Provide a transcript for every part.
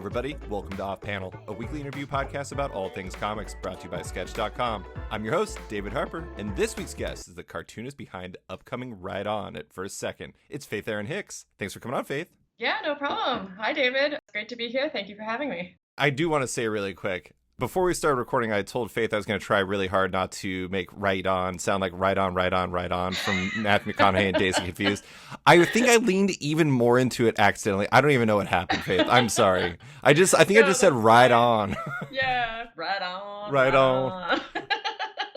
everybody. Welcome to Off Panel, a weekly interview podcast about all things comics, brought to you by Sketch.com. I'm your host, David Harper, and this week's guest is the cartoonist behind upcoming Ride On at First Second. It's Faith Erin Hicks. Thanks for coming on, Faith. Yeah, no problem. Hi, David. It's great to be here. Thank you for having me. I do want to say really quick, before we started recording, I told Faith I was going to try really hard not to make Right On sound like Right On, Right On, Right On from Matthew McConaughey and Dazed and Confused. I think I leaned even more into it accidentally. I don't even know what happened, Faith. I'm sorry. I just said Right On. Yeah, Right On. Right on.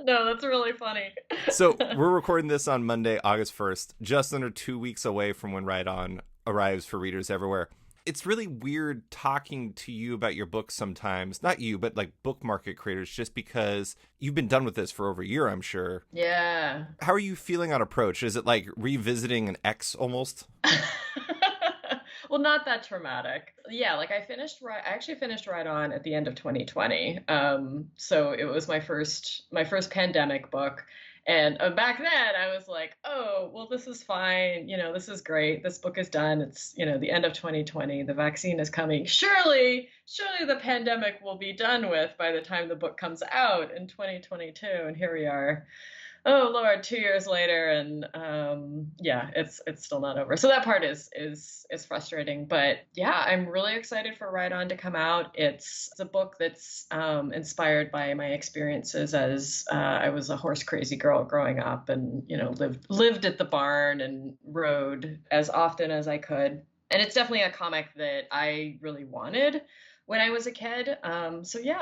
No, that's really funny. So we're recording this on Monday, August 1st, just under 2 weeks away from when Right On arrives for readers everywhere. It's really weird talking to you about your books sometimes. Not you, but like book market creators, just because you've been done with this for over a year, I'm sure. Yeah. How are you feeling on approach? Is it like revisiting an ex almost? Well, not that traumatic. Yeah, like I actually finished Right On at the end of 2020. So it was my first pandemic book. And back then I was like, oh, well, this is fine. This is great. This book is done. It's, the end of 2020. The vaccine is coming. Surely the pandemic will be done with by the time the book comes out in 2022. And here we are. Oh Lord, 2 years later, and it's still not over. So that part is frustrating, but yeah, I'm really excited for Ride On to come out. It's a book that's inspired by my experiences as I was a horse crazy girl growing up, and lived at the barn and rode as often as I could. And it's definitely a comic that I really wanted when I was a kid. So yeah,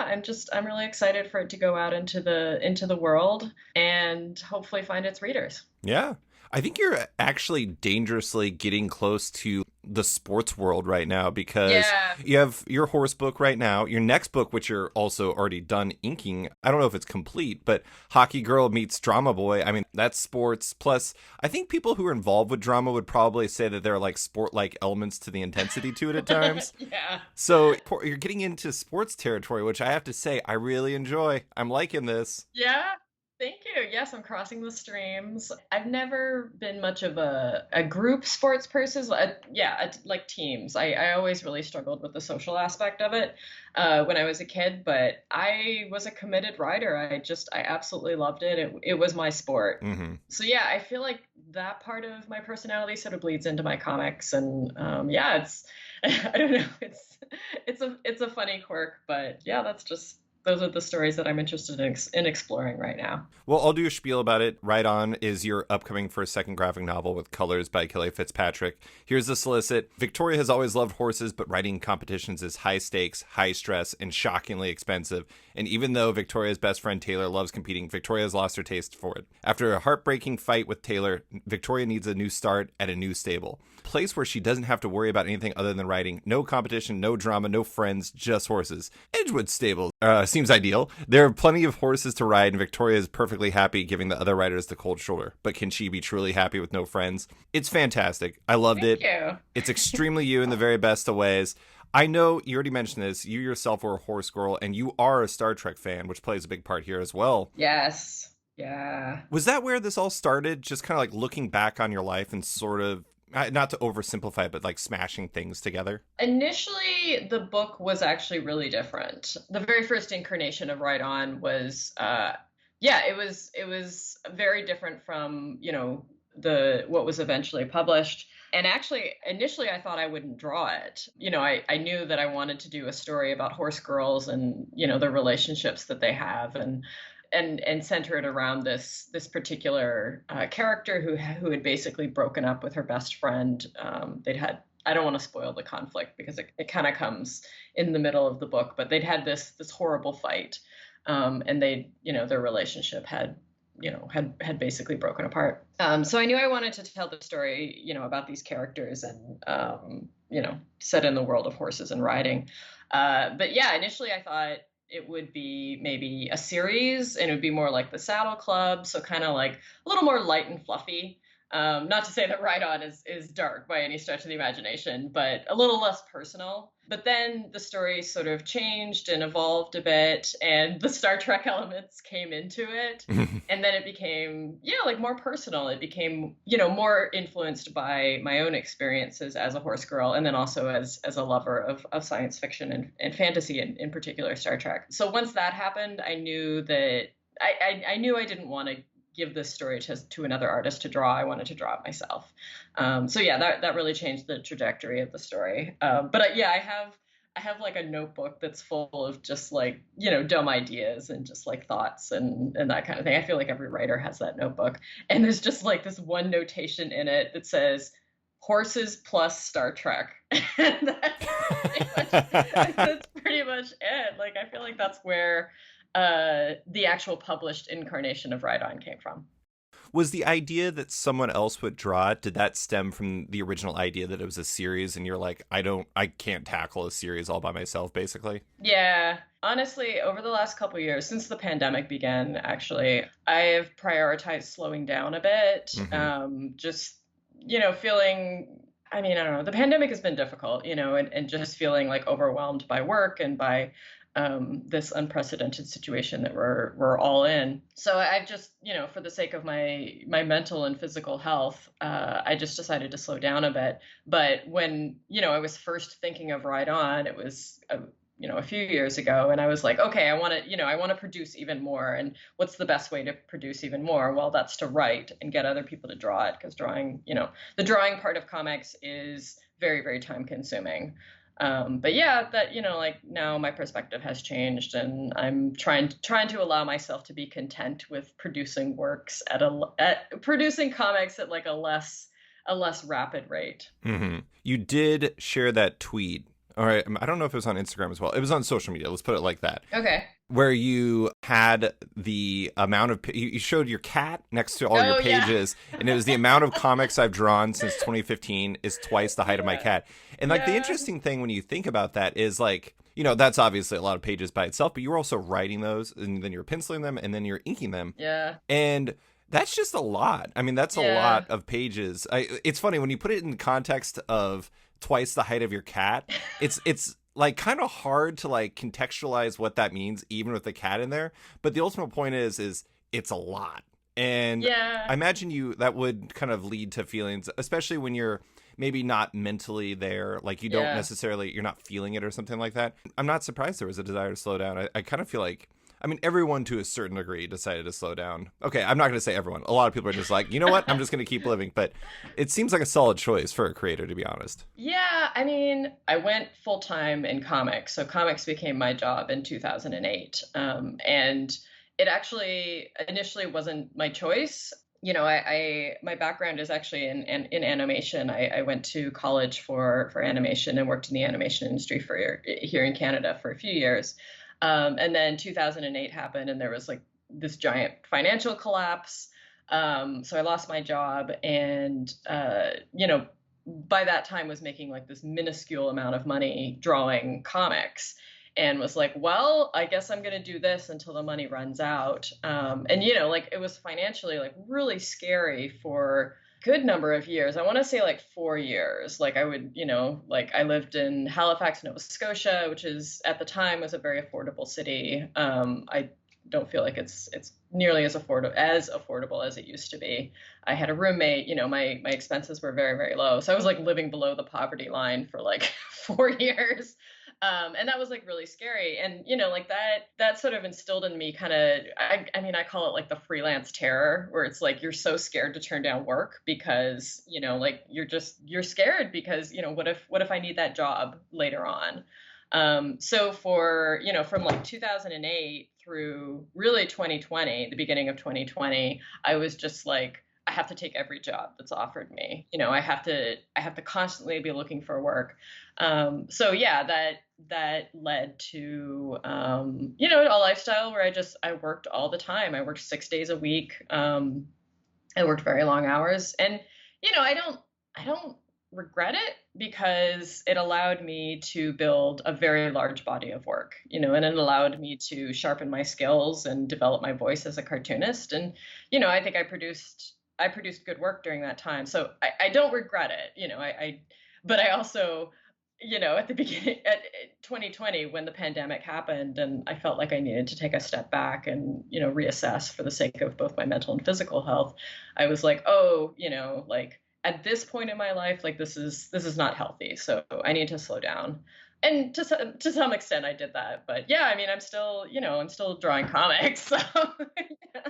I'm really excited for it to go out into the world and hopefully find its readers. Yeah. I think you're actually dangerously getting close to the sports world right now, because you have your horse book right now, your next book, which you're also already done inking. I don't know if it's complete, but Hockey Girl meets Drama Boy. I mean, that's sports. Plus, I think people who are involved with drama would probably say that there are like sport-like elements to the intensity to it at times. Yeah. So you're getting into sports territory, which I have to say I really enjoy. I'm liking this. Yeah. Thank you. Yes, I'm crossing the streams. I've never been much of a group sports person. Like teams. I always really struggled with the social aspect of it when I was a kid, but I was a committed rider. I absolutely loved it. It was my sport. Mm-hmm. So yeah, I feel like that part of my personality sort of bleeds into my comics, and it's I don't know. It's a funny quirk, but yeah, those are the stories that I'm interested in exploring right now. Well, I'll do a spiel about it. Ride On is your upcoming first second graphic novel with colors by Fitzpatrick. Here's the solicit. Victoria has always loved horses, but riding competitions is high stakes, high stress, and shockingly expensive. And even though Victoria's best friend Taylor loves competing, Victoria has lost her taste for it. After a heartbreaking fight with Taylor, Victoria needs a new start at a new stable. A place where she doesn't have to worry about anything other than riding. No competition, no drama, no friends, just horses. Edgewood Stable seems ideal. There are plenty of horses to ride, and Victoria is perfectly happy giving the other riders the cold shoulder. But can she be truly happy with no friends? It's fantastic. I loved it. Thank you. It's extremely you in the very best of ways. I know you already mentioned this. You yourself were a horse girl, and you are a Star Trek fan, which plays a big part here as well. Yes. Yeah. Was that where this all started? Just kind of like looking back on your life and sort of, not to oversimplify it, but like smashing things together? Initially, the book was actually really different. The very first incarnation of Ride On was, it was very different from, what was eventually published. And actually, initially, I thought I wouldn't draw it. I knew that I wanted to do a story about horse girls and, the relationships that they have, and center it around this particular character who had basically broken up with her best friend. I don't want to spoil the conflict because it kind of comes in the middle of the book, but they'd had this horrible fight, and their relationship had basically broken apart. So I knew I wanted to tell the story, about these characters and, set in the world of horses and riding. But yeah, initially I thought it would be maybe a series, and it would be more like the Saddle Club. So kind of like a little more light and fluffy. Not to say that Ride On is dark by any stretch of the imagination, but a little less personal. But then the story sort of changed and evolved a bit, and the Star Trek elements came into it. And then it became, yeah, like more personal. It became, more influenced by my own experiences as a horse girl, and then also as a lover of science fiction and fantasy, in particular Star Trek. So once that happened, I knew that I knew I didn't want to give this story to another artist to draw. I wanted to draw it myself. So yeah, that really changed the trajectory of the story. But yeah, I have like a notebook that's full of just like, dumb ideas and just like thoughts and that kind of thing. I feel like every writer has that notebook. And there's just like this one notation in it that says horses plus Star Trek. And that's pretty much it. Like, I feel like that's where the actual published incarnation of Ride On came from. Was the idea that someone else would draw it, did that stem from the original idea that it was a series and you're like, I can't tackle a series all by myself, basically? Yeah. Honestly, over the last couple of years, since the pandemic began, actually, I've prioritized slowing down a bit. Just, feeling, I mean, I don't know, the pandemic has been difficult, and just feeling like overwhelmed by work and by this unprecedented situation that we're all in. So I've just, for the sake of my mental and physical health, I just decided to slow down a bit. But when, I was first thinking of Ride On, it was a few years ago, and I was like, okay, I want to produce even more. And what's the best way to produce even more? Well, that's to write and get other people to draw it, because drawing, the drawing part of comics is very, very time consuming. But yeah, that, like now my perspective has changed, and I'm trying to allow myself to be content with producing works at producing comics at like a less rapid rate. You did share that tweet. All right, I don't know if it was on Instagram as well. It was on social media. Let's put it like that. Okay. Where you had the amount of, you showed your cat next to all your pages, yeah. And it was the amount of comics I've drawn since 2015 is twice the height of my cat. And like the interesting thing when you think about that is like, that's obviously a lot of pages by itself, but you were also writing those, and then you're penciling them, and then you're inking them. Yeah. And that's just a lot. I mean, that's a lot of pages. It's funny when you put it in the context of twice the height of your cat, it's like kind of hard to like contextualize what that means, even with the cat in there. But the ultimate point is it's a lot. And I imagine that would kind of lead to feelings, especially when you're maybe not mentally there, like you don't necessarily, you're not feeling it or something like that. I'm not surprised there was a desire to slow down. I kind of feel like, I mean, everyone to a certain degree decided to slow down. Okay, I'm not going to say everyone. A lot of people are just like, you know what? I'm just going to keep living. But it seems like a solid choice for a creator, to be honest. Yeah, I mean, I went full time in comics. So comics became my job in 2008. And it actually initially wasn't my choice. My background is actually in animation. I went to college for animation and worked in the animation industry here in Canada for a few years. And then 2008 happened, and there was like this giant financial collapse. So I lost my job, and by that time was making like this minuscule amount of money drawing comics, and was like, well, I guess I'm gonna do this until the money runs out. And like it was financially like really scary for good number of years. I want to say like 4 years. Like I would, like I lived in Halifax, Nova Scotia, which is at the time was a very affordable city. I don't feel like it's nearly as affordable as it used to be. I had a roommate, my expenses were very, very low. So I was like living below the poverty line for like 4 years. And that was like really scary. And, like that sort of instilled in me kind of, I mean, I call it like the freelance terror, where it's like, you're so scared to turn down work because, like you're scared because, what if I need that job later on? So from like 2008 through really 2020, the beginning of 2020, I was just like, I have to take every job that's offered me. I have to constantly be looking for work. So yeah, that led to, a lifestyle where I worked all the time. I worked 6 days a week. I worked very long hours, and, I don't regret it, because it allowed me to build a very large body of work, and it allowed me to sharpen my skills and develop my voice as a cartoonist. And, I think I produced I produced good work during that time. So I don't regret it, but I also, at the beginning at 2020 when the pandemic happened and I felt like I needed to take a step back and, reassess for the sake of both my mental and physical health, I was like, oh, like at this point in my life, like this is not healthy. So I need to slow down. And to some extent I did that. But yeah, I mean, I'm still drawing comics. So yeah.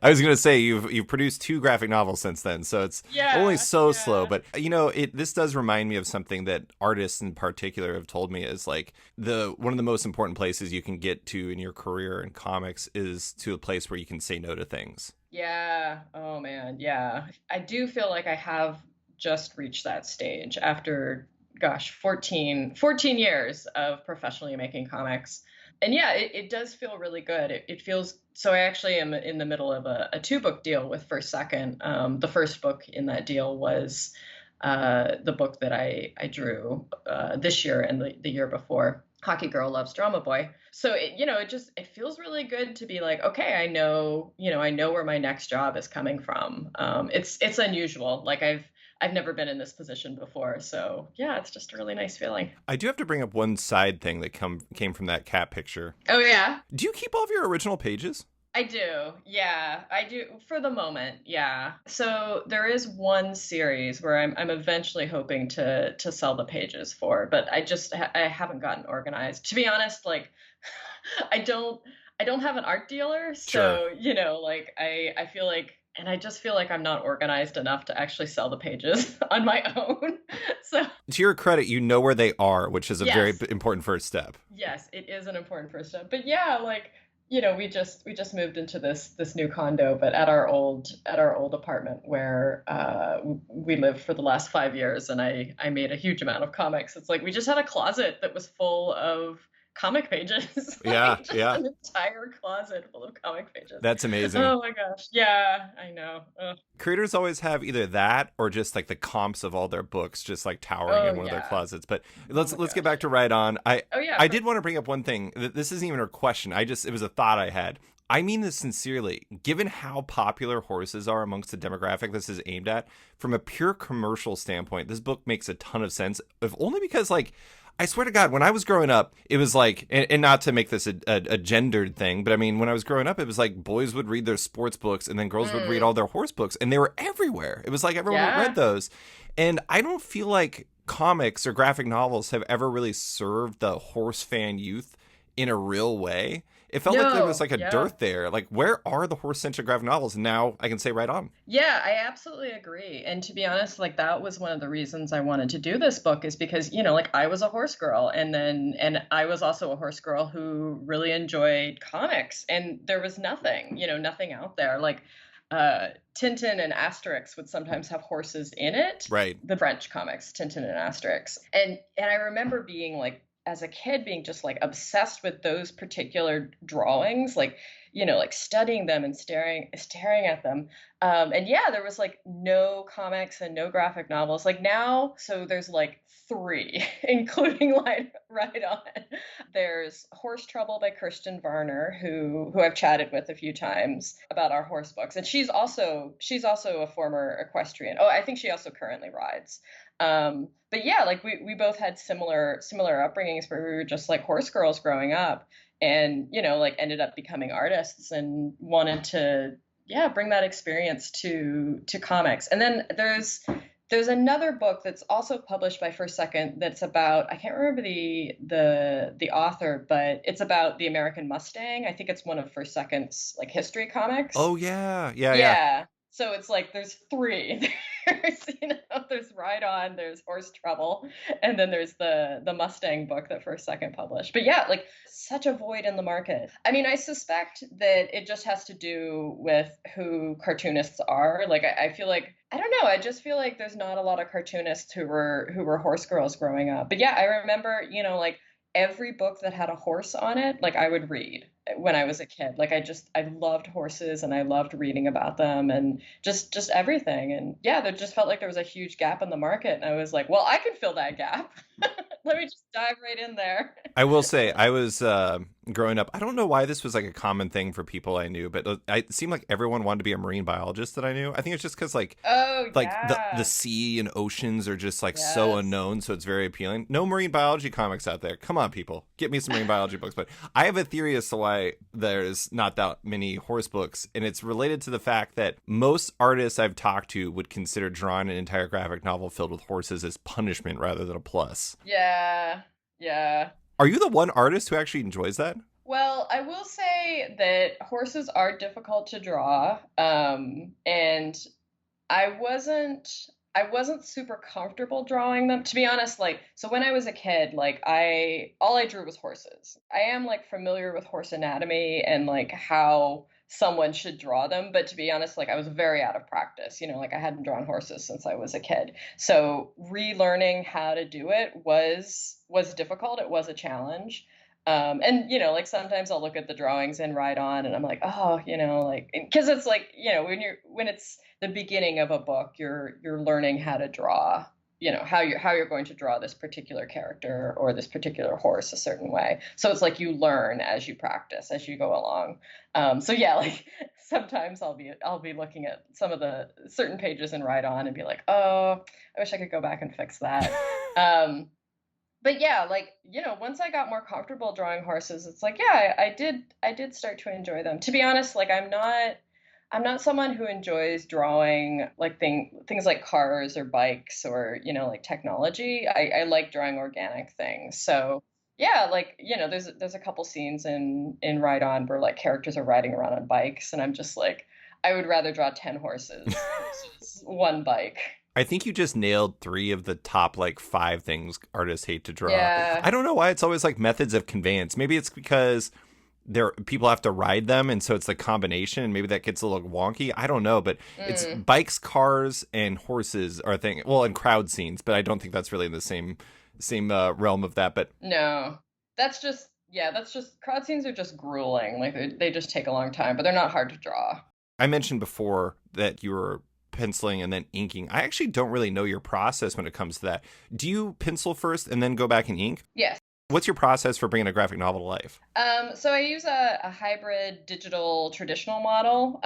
I was gonna say you've produced 2 graphic novels since then, so it's only Yeah, so slow. yeah. But this does remind me of something that artists in particular have told me is like the one of the most important places you can get to in your career in comics is to a place where you can say no to things. Yeah. Oh man. Yeah. I do feel like I have just reached that stage after, gosh, 14 years of professionally making comics. And yeah, it does feel really good. It feels so. I actually am in the middle of a 2 book deal with First Second. The first book in that deal was the book that I drew this year and the year before. Hockey Girl Loves Drama Boy. So it feels really good to be like, okay, I know where my next job is coming from. It's unusual. Like I've never been in this position before. So yeah, it's just a really nice feeling. I do have to bring up one side thing that came from that cat picture. Oh yeah. Do you keep all of your original pages? I do. Yeah, I do for the moment. Yeah. So there is one series where I'm eventually hoping to sell the pages for, but I haven't gotten organized. To be honest, like I don't have an art dealer, Sure. so like I feel like and I just feel like I'm not organized enough to actually sell the pages on my own. So To your credit, you know where they are, which is a very yes. important first step. Yes, it is an important first step. But yeah, like, we just moved into this new condo, but at our old apartment where we lived for the last 5 years, and I made a huge amount of comics. It's like we just had a closet that was full of comic pages, Yeah, like just yeah. an entire closet full of comic pages. That's amazing. Oh my gosh, yeah, I know. Ugh. Creators always have either that or just like the comps of all their books just like towering Oh in one of their yeah. closets. But Oh let's my let's get gosh. back to Right On. I Oh yeah. I did want to bring up one thing. This isn't even a question. It was a thought I had. I mean this sincerely. Given how popular horses are amongst the demographic this is aimed at, from a pure commercial standpoint, this book makes a ton of sense. If only because like I swear to God, when I was growing up, it was like, and not to make this a gendered thing, but I mean, when I was growing up, it was like boys would read their sports books and then girls would read Mm, all their horse books, and they were everywhere. It was like everyone read yeah. those. And I don't feel like comics or graphic novels have ever really served the horse fan youth in a real way. It felt like there was No. like a Yeah. dearth there. Like, where are the horse centric graphic novels? And now I can say Right On. Yeah, I absolutely agree. And to be honest, like that was one of the reasons I wanted to do this book is because, like I was a horse girl and I was also a horse girl who really enjoyed comics and there was nothing, nothing out there. Like Tintin and Asterix would sometimes have horses in it. Right. The French comics, Tintin and Asterix. And I remember being like as a kid being just like obsessed with those particular drawings, like studying them and staring at them. And yeah, there was like no comics and no graphic novels. Like now, so there's like three, including like Right On. There's Horse Trouble by Kirsten Varner, who I've chatted with a few times about our horse books, and she's also a former equestrian. Oh, I think she also currently rides. But yeah, like we both had similar upbringings where we were just like horse girls growing up and like ended up becoming artists and wanted to yeah bring that experience to comics. And then there's another book that's also published by First Second that's about I can't remember the author, but it's about the American Mustang. I think it's one of First Second's like history comics. Oh, yeah. Yeah, yeah. Yeah. So it's like there's three. There's Ride On, there's Horse Trouble, and then there's the Mustang book that First Second published. But yeah, like such a void in the market. I mean, I suspect that it just has to do with who cartoonists are. Like I feel like I don't know, I just feel like there's not a lot of cartoonists who were horse girls growing up. But yeah, I remember, like every book that had a horse on it, like I would read when I was a kid. Like I loved horses and I loved reading about them and just everything. And yeah, there just felt like there was a huge gap in the market. And I was like, well, I can fill that gap. Let me just dive right in there. I will say, I was growing up. I don't know why this was like a common thing for people I knew, but it seemed like everyone wanted to be a marine biologist that I knew. I think it's just because Oh, like the yeah. sea and oceans are just like so Yes. unknown, so it's very appealing. No marine biology comics out there. Come on, people, get me some marine biology books. But I have a theory as to why there's not that many horse books, and it's related to the fact that most artists I've talked to would consider drawing an entire graphic novel filled with horses as punishment rather than a plus. Yeah. Yeah. Are you the one artist who actually enjoys that? Well, I will say that horses are difficult to draw. And I wasn't super comfortable drawing them. To be honest, like so when I was a kid, like I all I drew was horses. I am like familiar with horse anatomy and like how someone should draw them, but to be honest, like I was very out of practice. Like I hadn't drawn horses since I was a kid. So relearning how to do it was difficult. It was a challenge. And like sometimes I'll look at the drawings and write on and I'm like, oh, like because it's like, when it's the beginning of a book, you're learning how to draw, how you're going to draw this particular character or this particular horse a certain way. So it's like you learn as you practice, as you go along. So yeah, like sometimes I'll be looking at some of the certain pages and write on and be like, oh, I wish I could go back and fix that. But yeah, like, once I got more comfortable drawing horses, it's like, yeah, I did start to enjoy them. To be honest, like I'm not someone who enjoys drawing like things like cars or bikes or, like technology. I like drawing organic things. So yeah, like, there's a couple scenes in Ride On where like characters are riding around on bikes and I'm just like, I would rather draw 10 horses versus one bike. I think you just nailed three of the top like five things artists hate to draw. Yeah. I don't know why it's always like methods of conveyance. Maybe it's because people have to ride them, and so it's the combination, and maybe that gets a little wonky. I don't know, but it's Mm. bikes, cars, and horses are a thing. Well, and crowd scenes, but I don't think that's really in the same realm of that. But No, that's just crowd scenes are just grueling. Like they just take a long time, but they're not hard to draw. I mentioned before that you were penciling and then inking. I actually don't really know your process when it comes to that. Do you pencil first and then go back and ink? Yes. What's your process for bringing a graphic novel to life? So I use a hybrid digital traditional model.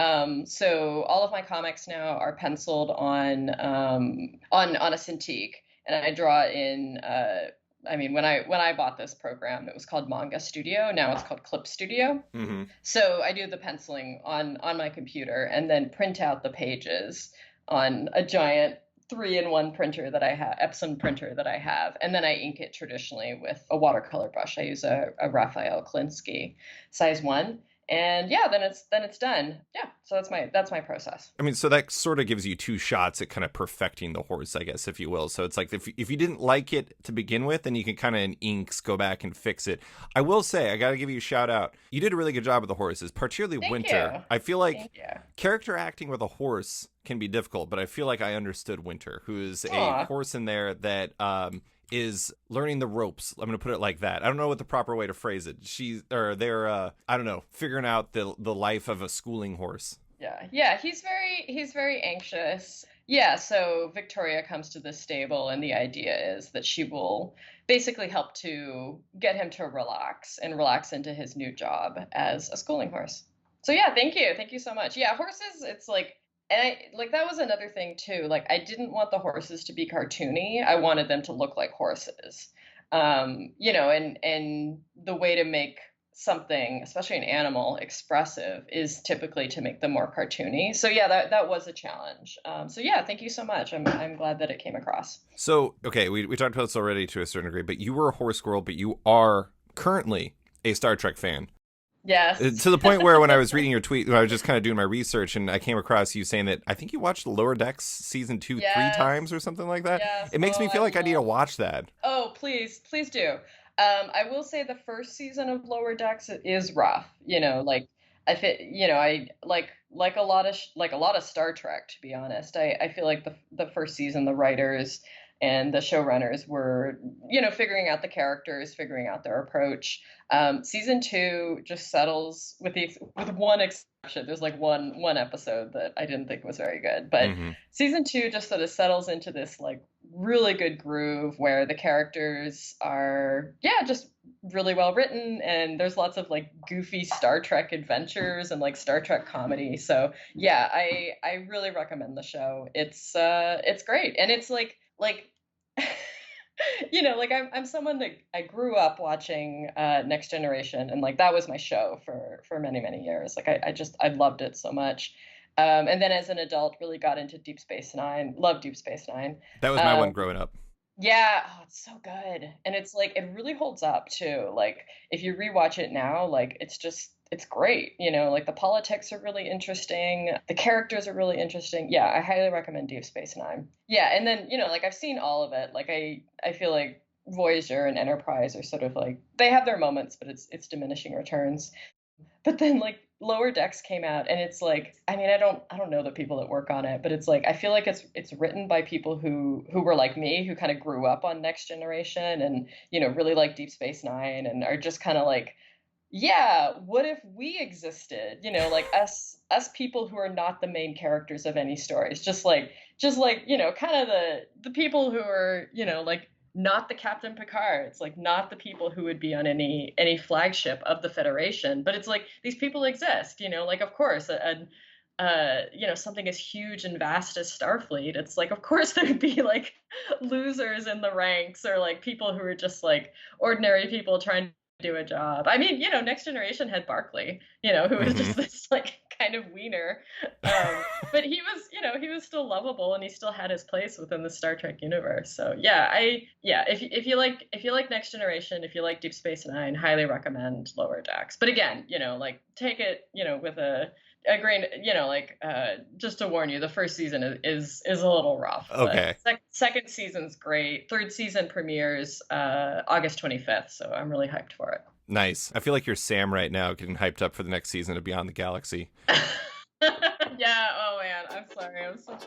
So all of my comics now are penciled on a Cintiq, and I draw in. I mean, when I bought this program, it was called Manga Studio. Now it's called Clip Studio. Mm-hmm. So I do the penciling on my computer and then print out the pages on a giant 3-in-1 printer that I have, Epson printer that I have, and then I ink it traditionally with a watercolor brush. I use a Raphael Klinsky size 1, and yeah, then it's done. Yeah, so that's my process. I mean, so that sort of gives you two shots at kind of perfecting the horse, I guess, if you will. So it's like if you didn't like it to begin with, then you can kind of in inks go back and fix it. I will say, I got to give you a shout out. You did a really good job with the horses, particularly Thank Winter. you. I feel like Thank you. character acting with a horse can be difficult, but I feel like I understood Winter, who is a Aw. horse in there that is learning the ropes. I'm going to put it like that. I don't know what the proper way to phrase it. They're I don't know, figuring out the life of a schooling horse. Yeah, he's very anxious. Yeah, so Victoria comes to the stable and the idea is that she will basically help to get him to relax into his new job as a schooling horse. So yeah, thank you. Thank you so much. Yeah, horses, it's like and I like that was another thing too. Like I didn't want the horses to be cartoony. I wanted them to look like horses. And the way to make something, especially an animal, expressive is typically to make them more cartoony. So yeah, that was a challenge. So yeah, thank you so much. I'm glad that it came across. So, okay, we talked about this already to a certain degree, but you were a horse girl, but you are currently a Star Trek fan. Yes. To the point where when I was reading your tweet, I was just kind of doing my research, and I came across you saying that I think you watched Lower Decks season 2 Yes. 3 times or something like that. Yes. It makes me Oh, feel I like I need to love. watch that. Oh, please do. I will say the first season of Lower Decks is rough. I like a lot of Star Trek, to be honest. I feel like the first season, the writers and the showrunners were, figuring out the characters, figuring out their approach. Season 2 just settles with one exception. There's like one episode that I didn't think was very good, but Hmm. season 2 just sort of settles into this like really good groove where the characters are, yeah, just really well written, and there's lots of like goofy Star Trek adventures and like Star Trek comedy. So yeah, I really recommend the show. It's great, and it's like like I'm someone that I grew up watching Next Generation, and like that was my show for many years. Like I loved it so much. And then as an adult, really got into Deep Space Nine. Love Deep Space Nine. That was my Um, one growing up. yeah, oh, it's so good. And it's like it really holds up too. Like if you rewatch it now, like it's great. Like the politics are really interesting. The characters are really interesting. Yeah, I highly recommend Deep Space Nine. Yeah, and then, like I've seen all of it. Like I feel like Voyager and Enterprise are sort of like they have their moments, but it's diminishing returns. But then like Lower Decks came out, and it's like, I mean, I don't know the people that work on it, but it's like I feel like it's written by people who were like me, who kind of grew up on Next Generation, and really like Deep Space Nine, and are just kind of like, yeah, what if we existed? Like us people who are not the main characters of any stories, just like kind of the people who are like not the Captain Picard. It's like not the people who would be on any flagship of the Federation, but it's like these people exist. Like of course something as huge and vast as Starfleet, it's like of course there would be like losers in the ranks, or like people who are just like ordinary people trying to do a job. I mean, Next Generation had Barclay, who was Hmm. just this like kind of wiener. But he was still lovable, and he still had his place within the Star Trek universe. So yeah, if you like Next Generation, if you like Deep Space Nine, highly recommend Lower Decks. But again, like take it, with a grain, just to warn you, the first season is a little rough, but Okay. second season's great. Third season premieres August 25th, so I'm really hyped for Nice. I feel like you're Sam right now, getting hyped up for the next season of Beyond the Galaxy. it. Yeah, oh man, I'm sorry. I'm such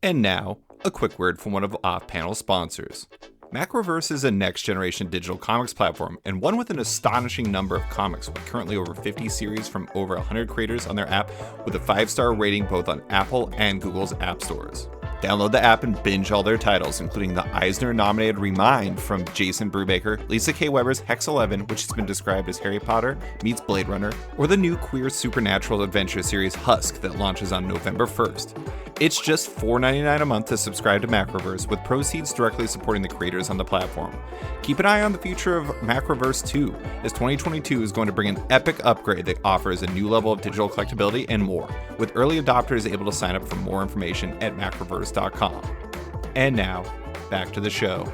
And now, a quick word from one of off-panel sponsors. Macroverse is a next-generation digital comics platform, and one with an astonishing number of comics, with currently over 50 series from over 100 creators on their app, with a 5-star rating both on Apple and Google's app stores. Download the app and binge all their titles, including the Eisner-nominated Remind from Jason Brubaker, Lisa K. Weber's Hex 11, which has been described as Harry Potter meets Blade Runner, or the new queer supernatural adventure series Husk that launches on November 1st. It's just $4.99 a month to subscribe to Macroverse, with proceeds directly supporting the creators on the platform. Keep an eye on the future of Macroverse too, as 2022 is going to bring an epic upgrade that offers a new level of digital collectability and more, with early adopters able to sign up for more information at macroverse.com. And now, back to the show.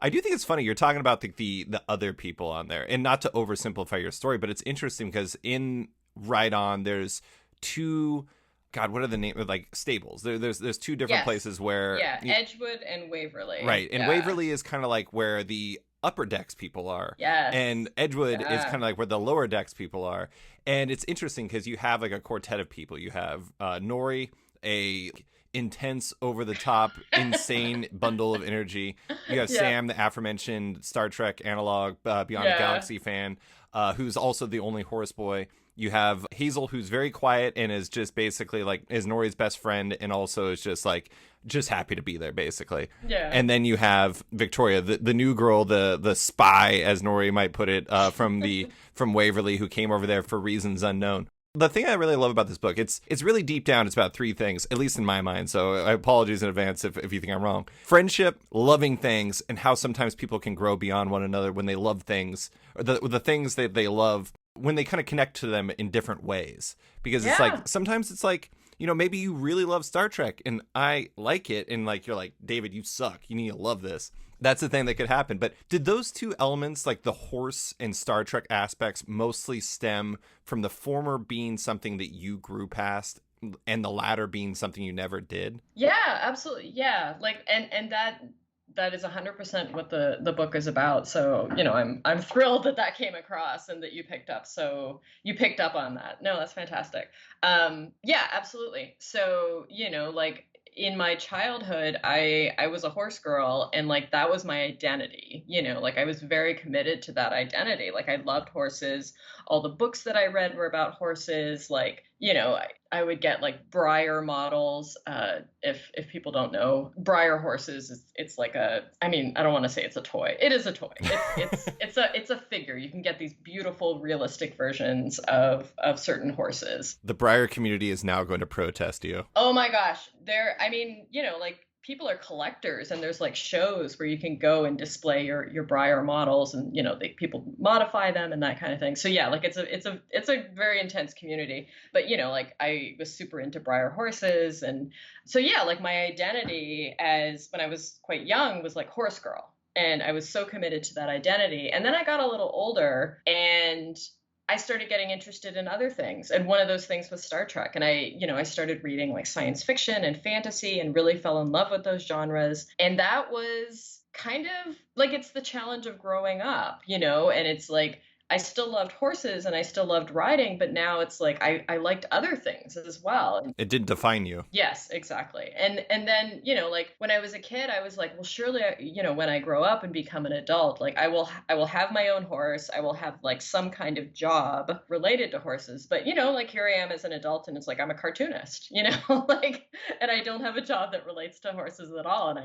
I do think it's funny you're talking about the other people on there, and not to oversimplify your story, but it's interesting because in Right On there's two, God, what are the name, like stables? There's two different yes, places where yeah, Edgewood and Waverly. right, and Yeah. Waverly is kind of like where the upper decks people are, Yes. and Edgewood is kind Yeah. of like where the lower decks people are. And it's interesting because you have like a quartet of people. You have Nori, a intense, over the top, insane bundle of energy. You have Yeah. Sam, the aforementioned Star Trek analog, Beyond the Yeah. Galaxy fan, who's also the only horse boy. You have Hazel, who's very quiet and is just basically like is Nori's best friend, and also is just happy to be there, basically. Yeah. And then you have Victoria, the new girl, the spy, as Nori might put it, from Waverly, who came over there for reasons unknown. The thing I really love about this book, it's really deep down. It's about three things, at least in my mind. So I apologize in advance if you think I'm wrong. Friendship, loving things, and how sometimes people can grow beyond one another when they love things, or the things that they love, when they kind of connect to them in different ways. Because it's Yeah. like, sometimes it's like, maybe you really love Star Trek and I like it, and like you're like, David, you suck. You need to love this. That's the thing that could happen. But did those two elements, like the horse and Star Trek aspects, mostly stem from the former being something that you grew past and the latter being something you never did? Yeah, absolutely. Yeah. Like and that is 100% what the book is about. So, I'm thrilled that came across, and that you picked up on that. No, that's fantastic. Yeah, absolutely. So, like in my childhood, I was a horse girl, and like that was my identity. Like I was very committed to that identity. Like I loved horses. All the books that I read were about horses. Like I would get like Breyer models. If people don't know, Breyer horses it's like I mean, I don't want to say it's a toy. It is a toy. It's a figure. You can get these beautiful realistic versions of certain horses. The Briar community is now going to protest you. Oh my gosh. I mean, like people are collectors, and there's like shows where you can go and display your Breyer models, and people modify them and that kind of thing. So yeah, like it's a very intense community. But like I was super into Breyer horses, and so yeah, like my identity as when I was quite young was like horse girl. And I was so committed to that identity. And then I got a little older, and I started getting interested in other things. And one of those things was Star Trek. And I started reading like science fiction and fantasy and really fell in love with those genres. And that was kind of like, it's the challenge of growing up, and it's like, I still loved horses and I still loved riding, but now it's like I liked other things as well. It didn't define you. Yes, exactly. And then, like when I was a kid, I was like, well, surely, when I grow up and become an adult, like I will have my own horse. I will have like some kind of job related to horses. But, like here I am as an adult, and it's like I'm a cartoonist, like, and I don't have a job that relates to horses at all. And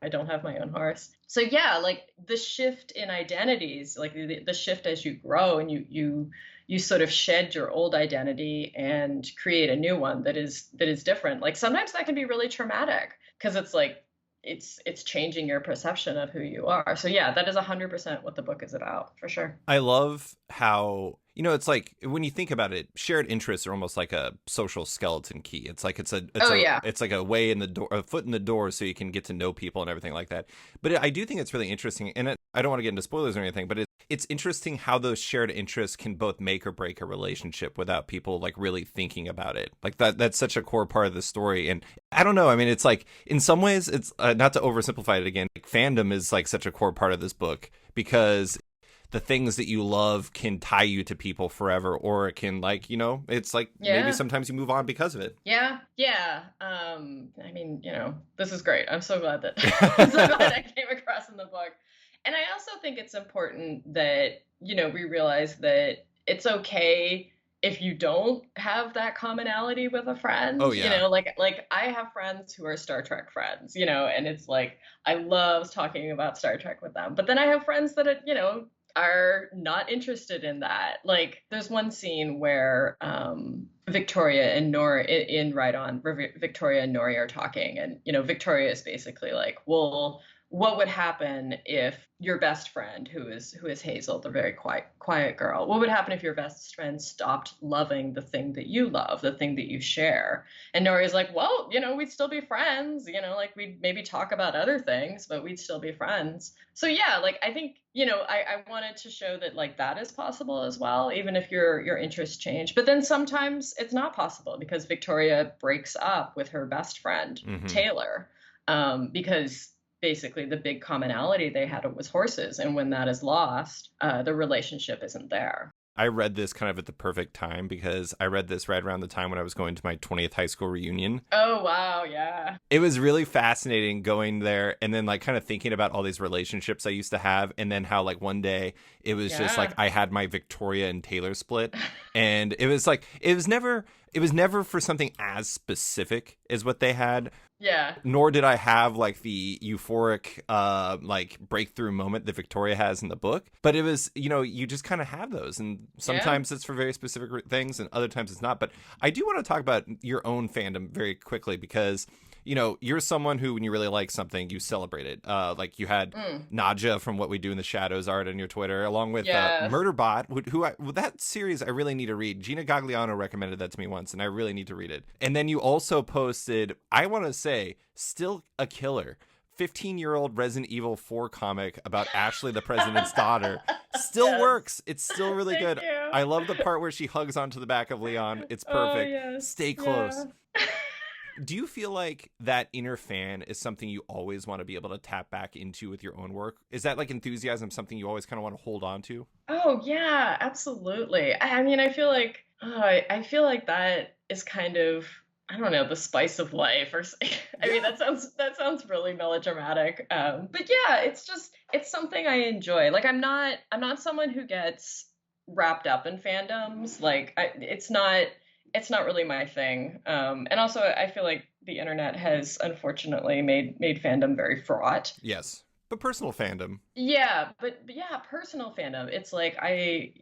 I don't have my own horse. So yeah, like the shift in identities, like the shift as you grow, and you sort of shed your old identity and create a new one that is different. Like sometimes that can be really traumatic, because it's like it's changing your perception of who you are. So yeah, that is 100% what the book is about, for sure. I love how, it's like when you think about it, shared interests are almost like a social skeleton key. It's like it's like a way in the door, a foot in the door, so you can get to know people and everything like that. But I do think it's really interesting, and I don't want to get into spoilers or anything, but it's interesting how those shared interests can both make or break a relationship without people like really thinking about it. Like that's such a core part of the story. And I don't know, I mean, it's like in some ways, it's not to oversimplify it again, like, fandom is like such a core part of this book, because the things that you love can tie you to people forever, or it can like, it's like maybe sometimes you move on because of it. Yeah. I mean, this is great. I'm so glad I came across in the book. And I also think it's important that, we realize that it's okay if you don't have that commonality with a friend. Oh, yeah. Like I have friends who are Star Trek friends, and it's like I love talking about Star Trek with them. But then I have friends that are not interested in that. Like there's one scene where Victoria and Nori in Ride On, where Victoria and Nori are talking, and Victoria is basically like, well, what would happen if your best friend, who is Hazel, the very quiet girl, what would happen if your best friend stopped loving the thing that you love, the thing that you share? And Nori's like, well, we'd still be friends, like we'd maybe talk about other things, but we'd still be friends. So yeah, like I think, I wanted to show that like that is possible as well, even if your interests change. But then sometimes it's not possible, because Victoria breaks up with her best friend, Taylor, because basically the big commonality they had was horses. And when that is lost, the relationship isn't there. I read this kind of at the perfect time, because I read this right around the time when I was going to my 20th high school reunion. Oh, wow. Yeah. It was really fascinating going there and then like kind of thinking about all these relationships I used to have, and then how like one day it was just like I had my Victoria and Taylor split, and it was like it was never for something as specific as what they had. Yeah. Nor did I have like the euphoric like breakthrough moment that Victoria has in the book. But it was, you just kind of have those. And sometimes it's for very specific things, and other times it's not. But I do want to talk about your own fandom very quickly, because you're someone who, when you really like something, you celebrate it. Like you had Nadja from What We Do in the Shadows art on your Twitter, along with Murderbot, who that series I really need to read. Gina Gagliano recommended that to me once, and I really need to read it. And then you also posted, I want to say, still a killer, 15-year-old Resident Evil 4 comic about Ashley, the president's daughter. Still works. It's still really good. You. I love the part where she hugs onto the back of Leon. It's perfect. Yes. Stay close. Do you feel like that inner fan is something you always want to be able to tap back into with your own work? Is that like enthusiasm something you always kind of want to hold on to? Oh, yeah, absolutely. I mean, I feel like that is kind of, I don't know, the spice of life, or I mean, that sounds really melodramatic. But yeah, it's something I enjoy. Like I'm not someone who gets wrapped up in fandoms. Like it's not it's not really my thing. And also I feel like the internet has unfortunately made fandom very fraught. Yes. But personal fandom. Yeah, but yeah, personal fandom. It's like I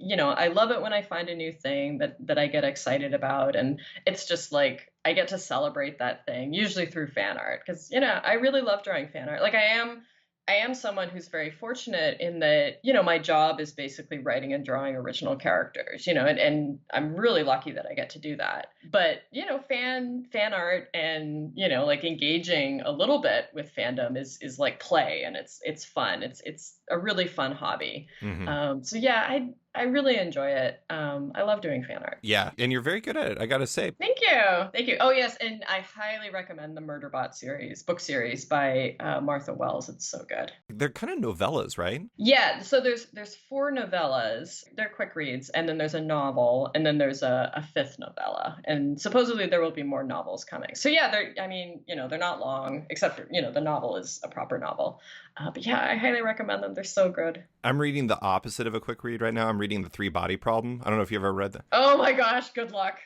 love it when I find a new thing that I get excited about, and it's just like I get to celebrate that thing, usually through fan art, because I really love drawing fan art. Like I am someone who's very fortunate in that, my job is basically writing and drawing original characters, and I'm really lucky that I get to do that. But, fan art and, like engaging a little bit with fandom is like play, and it's fun. It's a really fun hobby. Hmm. So yeah, I really enjoy it. I love doing fan art. Yeah, and you're very good at it, I gotta say. Thank you. Thank you. Oh, yes. And I highly recommend the Murderbot book series by Martha Wells. It's so good. They're kind of novellas, right? Yeah. So there's four novellas. They're quick reads. And then there's a novel. And then there's a fifth novella. And supposedly there will be more novels coming. So yeah, they're not long, except for, the novel is a proper novel. But yeah, I highly recommend them. They're so good. I'm reading the opposite of a quick read right now. I'm reading The Three Body Problem. I don't know if you've ever read that. Oh my gosh. Good luck.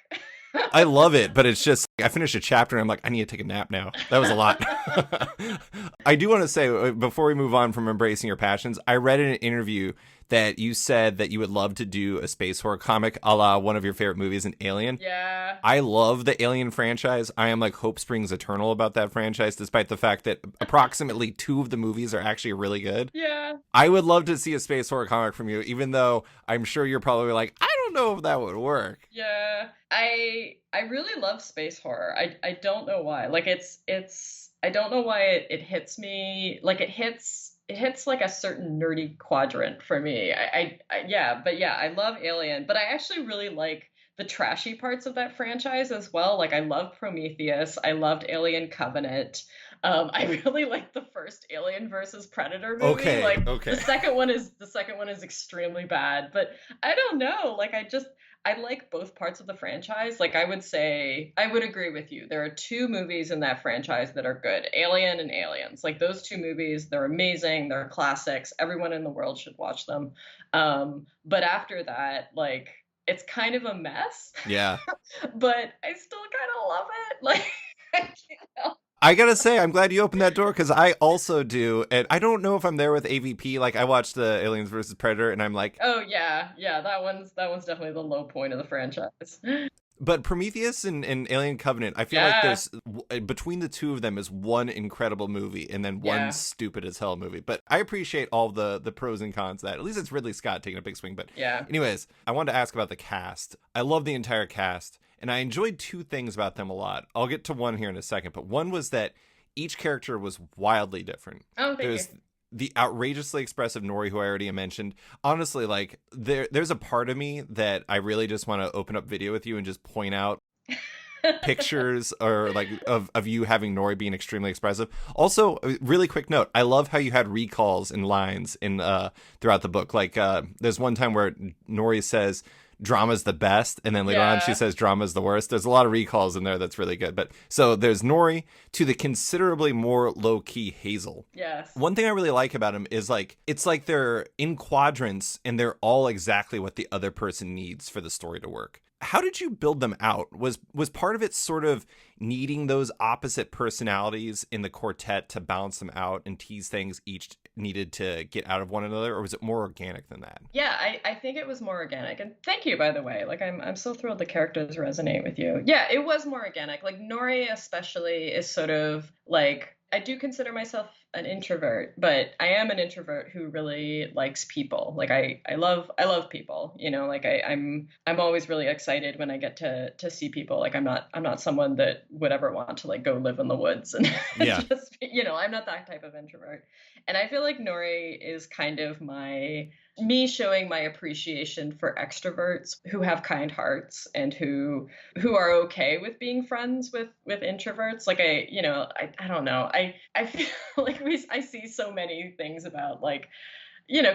I love it, but it's just, I finished a chapter and I'm like, I need to take a nap now. That was a lot. I do want to say, before we move on from embracing your passions, I read in an interview that you said that you would love to do a space horror comic a la one of your favorite movies, an Alien. Yeah. I love the Alien franchise. I am like Hope Springs eternal about that franchise, despite the fact that approximately 2 of the movies are actually really good. Yeah. I would love to see a space horror comic from you, even though I'm sure you're probably like, I don't know if that would work. Yeah. I really love space horror. I don't know why. Like it's I don't know why it hits me. Like it hits like a certain nerdy quadrant for me. Yeah, but yeah, I love Alien, but I actually really like the trashy parts of that franchise as well. Like I love Prometheus. I loved Alien Covenant. I really like the first Alien versus Predator movie. Okay, Like okay. the second one is extremely bad, but I don't know. Like I like both parts of the franchise. Like I would say I would agree with you. There are 2 movies in that franchise that are good. Alien and Aliens. Like those 2 movies, they're amazing. They're classics. Everyone in the world should watch them. But after that, like it's kind of a mess. Yeah. But I still kind of love it. Like I can't help. I gotta say, I'm glad you opened that door because I also do. And I don't know if I'm there with AVP. Like, I watched the Aliens versus Predator and I'm like, Oh yeah, that one's definitely the low point of the franchise. but Prometheus and Alien Covenant, I feel like there's, between the 2 of them is one incredible movie and then one Yeah. stupid as hell movie. But I appreciate all the pros and cons of that. At least it's Ridley Scott taking a big swing. But Yeah. anyways, I wanted to ask about the cast. I love the entire cast. And I enjoyed 2 things about them a lot. I'll get to one here in a second, but one was that each character was wildly different. Oh, thank There's you. the outrageously expressive Nori, who I already mentioned. Honestly, like there's a part of me that I really just want to open up video with you and just point out pictures or like of you having Nori being extremely expressive. Also, a really quick note, I love how you had recalls and lines in throughout the book. Like there's one time where Nori says drama's the best, and then later on she says drama's the worst. There's a lot of recalls in there that's really good. But so there's Nori to the considerably more low-key Hazel. Yes. One thing I really like about him is like it's like they're in quadrants and they're all exactly what the other person needs for the story to work. How did you build them out? Was part of it sort of needing those opposite personalities in the quartet to balance them out and tease things each needed to get out of one another, or was it more organic than that? Yeah, I think it was more organic. And thank you, by the way. Like I'm so thrilled the characters resonate with you. Yeah, it was more organic. Like Nori especially is sort of like I do consider myself an introvert, but I am an introvert who really likes people. Like I love people, like I'm always really excited when I get to see people. Like I'm not someone that would ever want to like go live in the woods and Yeah. just, I'm not that type of introvert. And I feel like Nori is kind of me showing my appreciation for extroverts who have kind hearts and who are okay with being friends with introverts. Like I don't know. I feel like I see so many things about like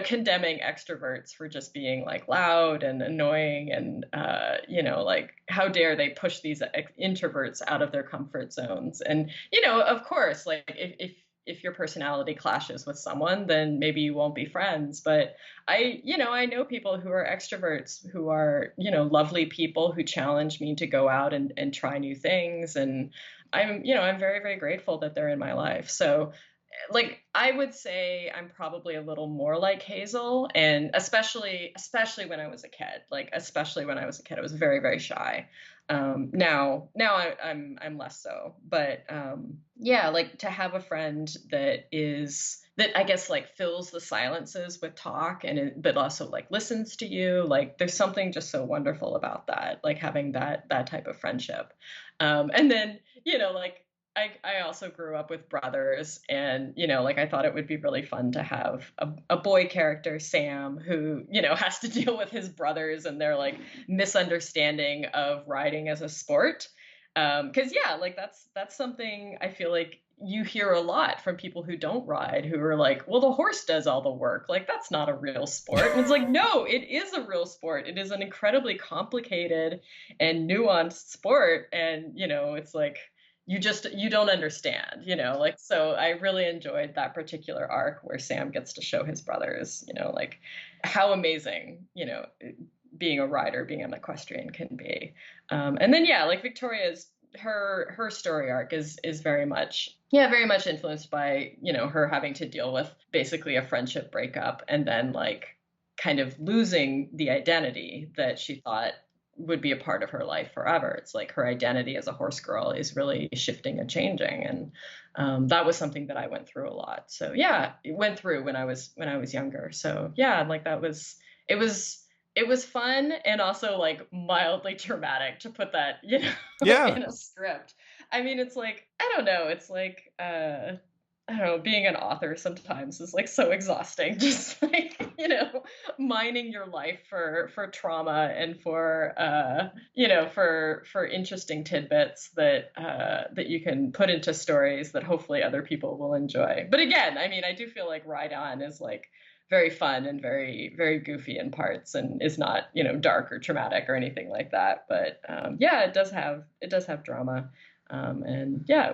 condemning extroverts for just being like loud and annoying and like how dare they push these introverts out of their comfort zones. And of course, like if if your personality clashes with someone, then maybe you won't be friends. But I know people who are extroverts who are, lovely people who challenge me to go out and try new things. And I'm very, very grateful that they're in my life. So like I would say I'm probably a little more like Hazel, and especially when I was a kid. Like especially when I was a kid, I was very, very shy. Now I'm less so, but yeah, like to have a friend that I guess like fills the silences with talk but also like listens to you. Like there's something just so wonderful about that, like having that type of friendship. And then like I also grew up with brothers, and like I thought it would be really fun to have a boy character, Sam, who has to deal with his brothers and their like misunderstanding of riding as a sport. Because yeah, like that's something I feel like you hear a lot from people who don't ride, who are like, well, the horse does all the work. Like that's not a real sport. And it's like, no, it is a real sport. It is an incredibly complicated and nuanced sport, and it's like you don't understand, like, so I really enjoyed that particular arc where Sam gets to show his brothers, like how amazing, being a rider, being an equestrian can be. And then yeah, like Victoria's her story arc is very much, yeah, very much influenced by her having to deal with basically a friendship breakup, and then like kind of losing the identity that she thought would be a part of her life forever. It's like her identity as a horse girl is really shifting and changing, and that was something that I went through a lot. So yeah, it went through when I was younger. So yeah, like it was fun, and also like mildly traumatic to put that Yeah. in a script. I mean, it's like I don't know. It's like I don't know, being an author sometimes is like so exhausting. Just like, mining your life for trauma and for for interesting tidbits that you can put into stories that hopefully other people will enjoy. But again, I mean, I do feel like Ride On is like very fun and very, very goofy in parts, and is not, dark or traumatic or anything like that. But yeah, it does have drama. And yeah,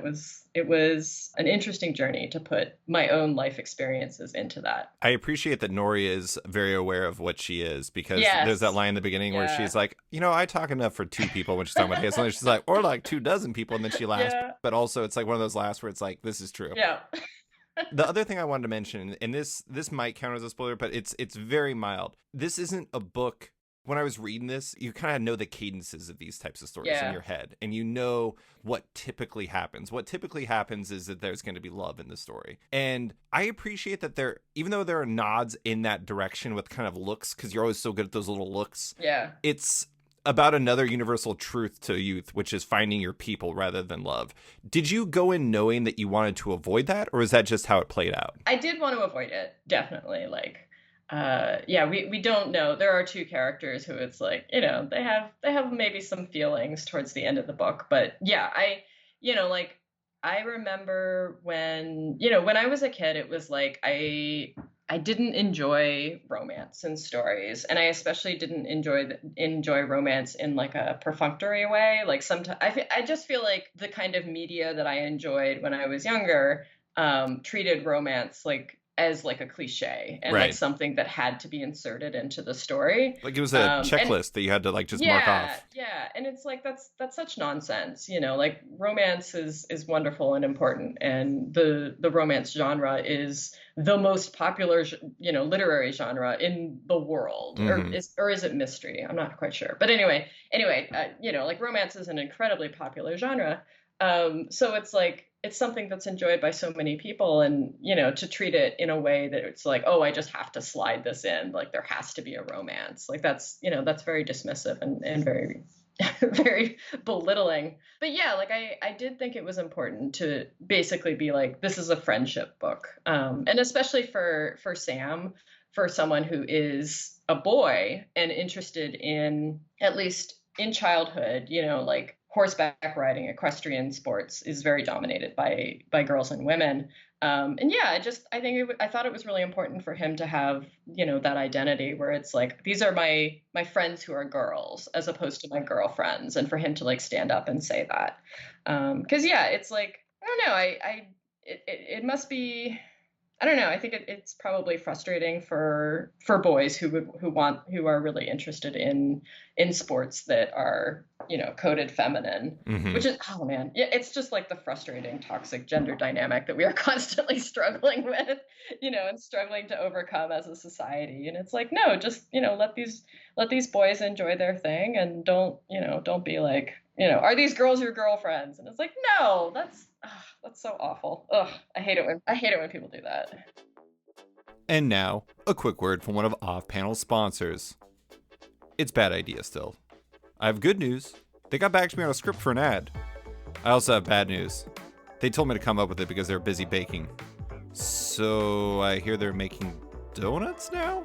it was an interesting journey to put my own life experiences into that. I appreciate that Nori is very aware of what she is, because there's that Yes. line in the beginning where Yeah. she's like, I talk enough for 2 people when she's talking about Hazel. And she's like, or like 24 and then she laughs. Yeah. But also it's like one of those laughs where it's like, this is true. Yeah. The other thing I wanted to mention, and this might count as a spoiler, but it's very mild. This isn't a book. When I was reading this, you kind of know the cadences of these types of stories in Yeah. your head, and you know what typically happens. What typically happens is that there's going to be love in the story. And I appreciate that even though there are nods in that direction with kind of looks, because you're always so good at those little looks, Yeah. it's about another universal truth to youth, which is finding your people rather than love. Did you go in knowing that you wanted to avoid that, or is that just how it played out? I did want to avoid it, definitely. Like, yeah, we don't know. There are two characters who it's like, they have maybe some feelings towards the end of the book, but yeah, like I remember when I was a kid, it was like I didn't enjoy romance in stories, and I especially didn't enjoy romance in like a perfunctory way. Like sometimes I just feel like the kind of media that I enjoyed when I was younger treated romance like as like a cliche and like Right. something that had to be inserted into the story. Like it was a checklist that you had to like just mark Yeah, off. yeah, and it's like that's such nonsense, like romance is wonderful and important, and the romance genre is the most popular, literary genre in the world, Mm-hmm. or is it mystery? I'm not quite sure, but anyway, like romance is an incredibly popular genre. So it's like it's something that's enjoyed by so many people, and to treat it in a way that it's like, oh, I just have to slide this in, like there has to be a romance, like that's very dismissive and very very belittling. But yeah, like I did think it was important to basically be like, this is a friendship book, and especially for Sam, for someone who is a boy and interested in, at least in childhood, like horseback riding, equestrian sports is very dominated by girls and women. And yeah, I thought it was really important for him to have, that identity where it's like, these are my friends who are girls as opposed to my girlfriends, and for him to like stand up and say that. Because yeah, it's like, I don't know, it must be, I don't know. I think it's probably frustrating for boys who are really interested in sports that are, coded feminine, Hmm. which is, oh man, yeah, it's just like the frustrating toxic gender dynamic that we are constantly struggling with, and struggling to overcome as a society. And it's like, no, just, let these boys enjoy their thing, and don't be like, are these girls your girlfriends? And it's like, no, that's so awful. Ugh, I hate it when people do that. And now, a quick word from one of off-panel sponsors. It's Bad Idea still. I have good news. They got back to me on a script for an ad. I also have bad news. They told me to come up with it because they're busy baking. So I hear they're making donuts now?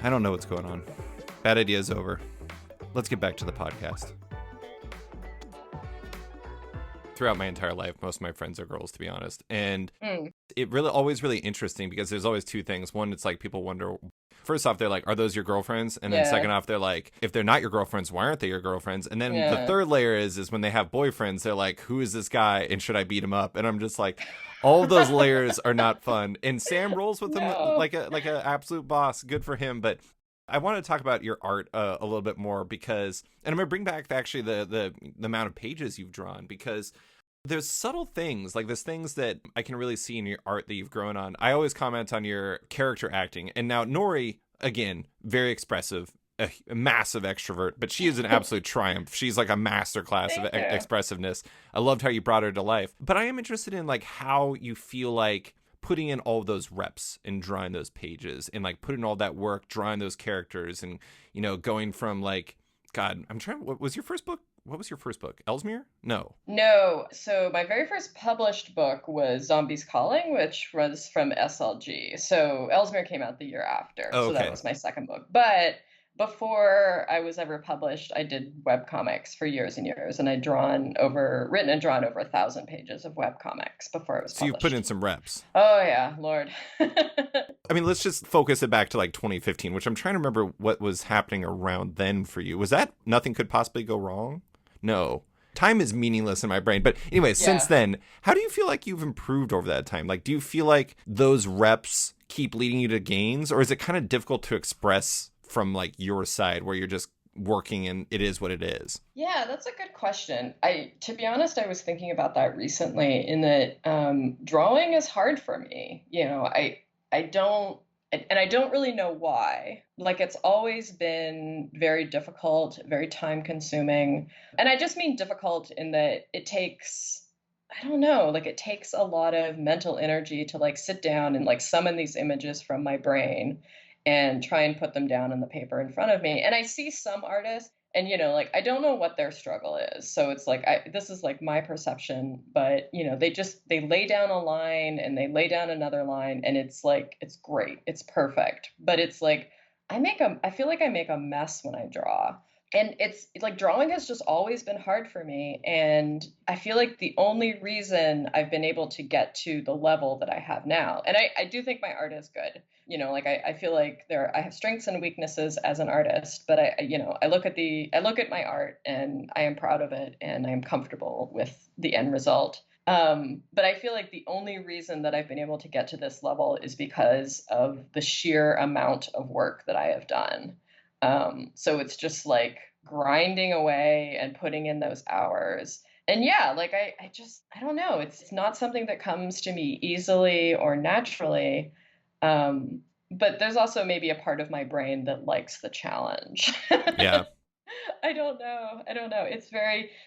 I don't know what's going on. Bad Idea is over. Let's get back to the podcast. Throughout my entire life, most of my friends are girls, to be honest. And it always really interesting because there's always two things. One, it's like people wonder, first off, they're like, are those your girlfriends? And then second off, they're like, if they're not your girlfriends, why aren't they your girlfriends? And then the third layer is when they have boyfriends, they're like, who is this guy? And should I beat him up? And I'm just like, all of those layers are not fun. And Sam rolls with them like a absolute boss. Good for him. But I want to talk about your art a little bit more because, and I'm going to bring back actually the amount of pages you've drawn, because there's subtle things, like there's things that I can really see in your art that you've grown on. I always comment on your character acting. And now Nori, again, very expressive, a massive extrovert, but she is an absolute triumph. She's like a masterclass of expressiveness. I loved how you brought her to life. But I am interested in like how you feel like putting in all of those reps and drawing those pages and like putting all that work, drawing those characters and, going from like, God, what was your first book? What was your first book? Ellesmere? No. No. So my very first published book was Zombies Calling, which was from SLG. So Ellesmere came out the year after. Oh, okay. So that was my second book. But before I was ever published, I did webcomics for years and years, and I'd written and drawn over 1,000 pages of webcomics before it was published. So you put in some reps. Oh yeah, Lord. I mean, let's just focus it back to like 2015, which I'm trying to remember what was happening around then for you. Was that Nothing Could Possibly Go Wrong? No. Time is meaningless in my brain. But anyway, since then, how do you feel like you've improved over that time? Like, do you feel like those reps keep leading you to gains, or is it kind of difficult to express from like your side where you're just working and it is what it is? Yeah, that's a good question. To be honest, I was thinking about that recently in that drawing is hard for me. I don't, and I don't really know why. Like, it's always been very difficult, very time consuming. And I just mean difficult in that it takes, I don't know, like it takes a lot of mental energy to like sit down and like summon these images from my brain and try and put them down on the paper in front of me. And I see some artists and, like, I don't know what their struggle is. So it's like, this is like my perception, but, they lay down a line and they lay down another line and it's like, it's great. It's perfect. But it's like, I feel like I make a mess when I draw. And it's like drawing has just always been hard for me. And I feel like the only reason I've been able to get to the level that I have now, and I do think my art is good. Like I feel like I have strengths and weaknesses as an artist, but I look at my art and I am proud of it and I'm comfortable with the end result. But I feel like the only reason that I've been able to get to this level is because of the sheer amount of work that I have done. So it's just like grinding away and putting in those hours. And yeah, like I don't know. It's not something that comes to me easily or naturally. But there's also maybe a part of my brain that likes the challenge. Yeah. I don't know.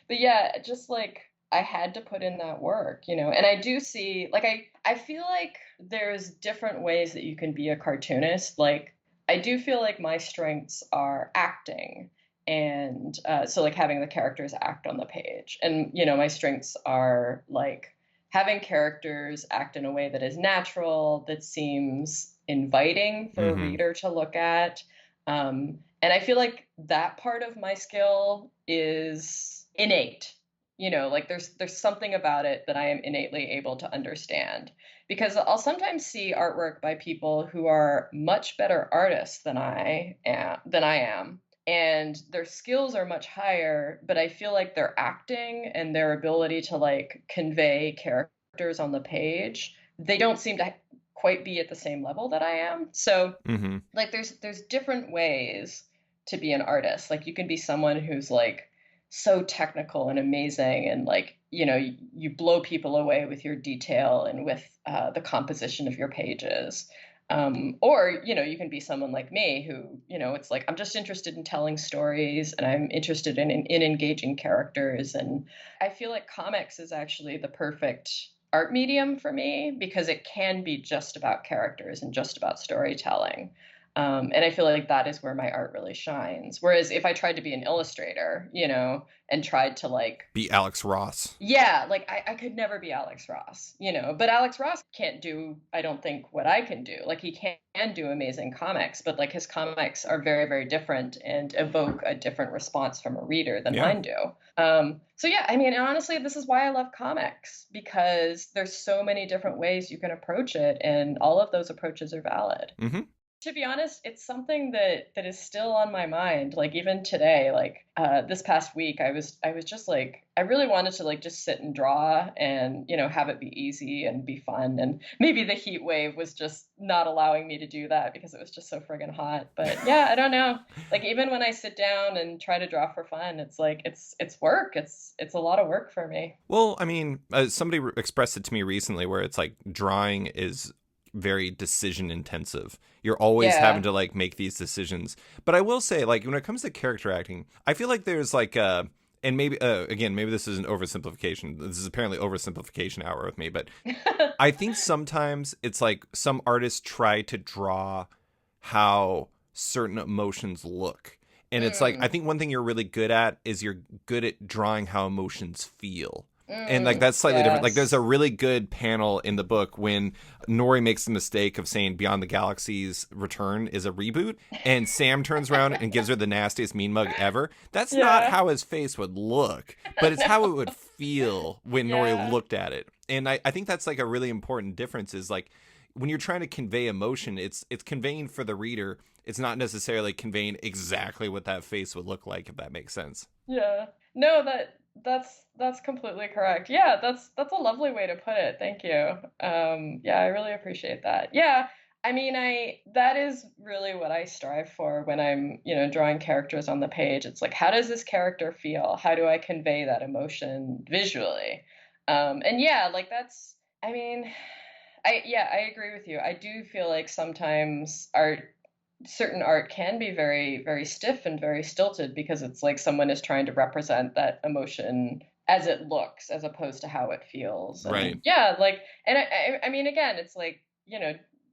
But yeah, just like I had to put in that work, and I do see, like, I feel like there's different ways that you can be a cartoonist. Like, I do feel like my strengths are acting. And so like having the characters act on the page. And, my strengths are like having characters act in a way that is natural, that seems inviting for a reader to look at. And I feel like that part of my skill is innate. Like there's something about it that I am innately able to understand, because I'll sometimes see artwork by people who are much better artists than I am, and their skills are much higher, but I feel like their acting and their ability to like convey characters on the page, they don't seem to quite be at the same level that I am. So Mm-hmm. like there's different ways to be an artist. Like you can be someone who's like so technical and amazing, and like you blow people away with your detail and with the composition of your pages. Or you can be someone like me who it's like I'm just interested in telling stories, and I'm interested in engaging characters. And I feel like comics is actually the perfect art medium for me because it can be just about characters and just about storytelling. And I feel like that is where my art really shines. Whereas if I tried to be an illustrator, and tried to like, Be Alex Ross. yeah, like I could never be Alex Ross, but Alex Ross can't do, I don't think, what I can do. Like he can do amazing comics, but like his comics are very, very different and evoke a different response from a reader than Yeah. mine do. So yeah, I mean, honestly, this is why I love comics, because there's so many different ways you can approach it, and all of those approaches are valid. Mm-hmm. To be honest, it's something that is still on my mind. Like even today, like this past week, I was just like I really wanted to like just sit and draw and have it be easy and be fun. And maybe the heat wave was just not allowing me to do that because it was just so friggin' hot. But yeah, I don't know. Like even when I sit down and try to draw for fun, it's like it's work. It's a lot of work for me. Well, I mean, somebody expressed it to me recently where it's like drawing is very decision intensive. You're always having Yeah. to like make these decisions. But I will say, like, when it comes to character acting, I feel like there's like and maybe again, maybe this is an oversimplification. This is apparently oversimplification hour with me, but I think sometimes it's like some artists try to draw how certain emotions look. And it's like I Mm, think one thing you're really good at is you're good at drawing how emotions feel. And like mm, that's slightly different. Like there's yes. a really good panel in the book when Nori makes the mistake of saying Beyond the Galaxy's Return is a reboot, and Sam turns around and gives her the nastiest mean mug ever. That's not Yeah. how his face would look, but it's how it No. would feel when Nori Yeah. looked at it. And I think that's like a really important difference is like when you're trying to convey emotion, it's conveying for the reader. It's not necessarily conveying exactly what that face would look like, if that makes sense. Yeah. No, that's completely correct. Yeah, that's a lovely way to put it. Thank you. Yeah, I really appreciate that. Yeah, I mean, I that is really what I strive for when I'm, drawing characters on the page. It's like, how does this character feel? How do I convey that emotion visually? And yeah, like I mean, I agree with you. I do feel like sometimes certain art can be very, very stiff and very stilted because it's like someone is trying to represent that emotion as it looks as opposed to how it feels. Right. And yeah, like, and I mean, again, it's like,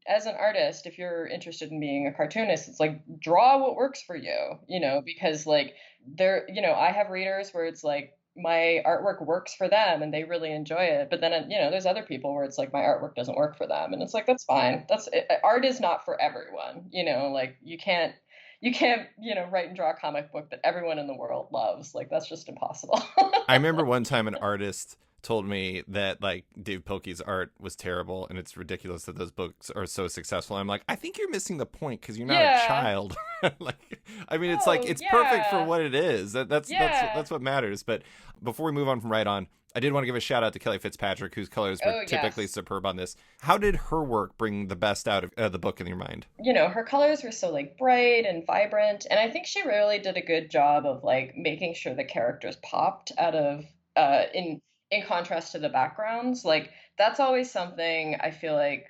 as an artist, if you're interested in being a cartoonist, it's like draw what works for you, because like I have readers where it's like my artwork works for them and they really enjoy it. But then, there's other people where it's like my artwork doesn't work for them. And it's like, that's fine. Art is not for everyone, like you can't, write and draw a comic book that everyone in the world loves. Like that's just impossible. I remember one time an artist told me that like Dave Pilkey's art was terrible and it's ridiculous that those books are so successful. I'm like, I think you're missing the point because you're not a Yeah. child. Like, I mean, it's like Oh, it's perfect for yeah. what it is. Yeah. That's what matters. But before we move on from Right On, I did want to give a shout out to Kelly Fitzpatrick, whose colors were Oh, typically yes. superb on this. How did her work bring the best out of the book in your mind? Her colors were so like bright and vibrant, and I think she really did a good job of like making sure the characters popped out of in contrast to the backgrounds. Like that's always something I feel like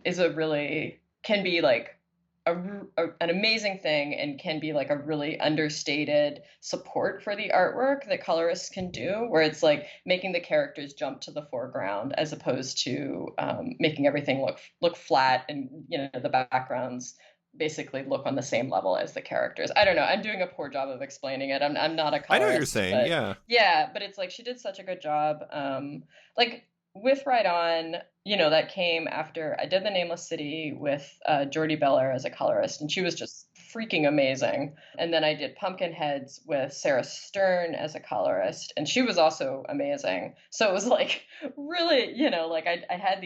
is a really can be like an amazing thing and can be like a really understated support for the artwork that colorists can do, where it's like making the characters jump to the foreground as opposed to making everything look flat, and the backgrounds basically look on the same level as the characters. I don't know. I'm doing a poor job of explaining it. I'm not a I know what you're colorist, saying. but Yeah. yeah, but it's like she did such a good job. Like with Right On, that came after I did The Nameless City with Jordi Beller as a colorist, and she was just freaking amazing. And then I did Pumpkinheads with Sarah Stern as a colorist, and she was also amazing. So it was like really, like I had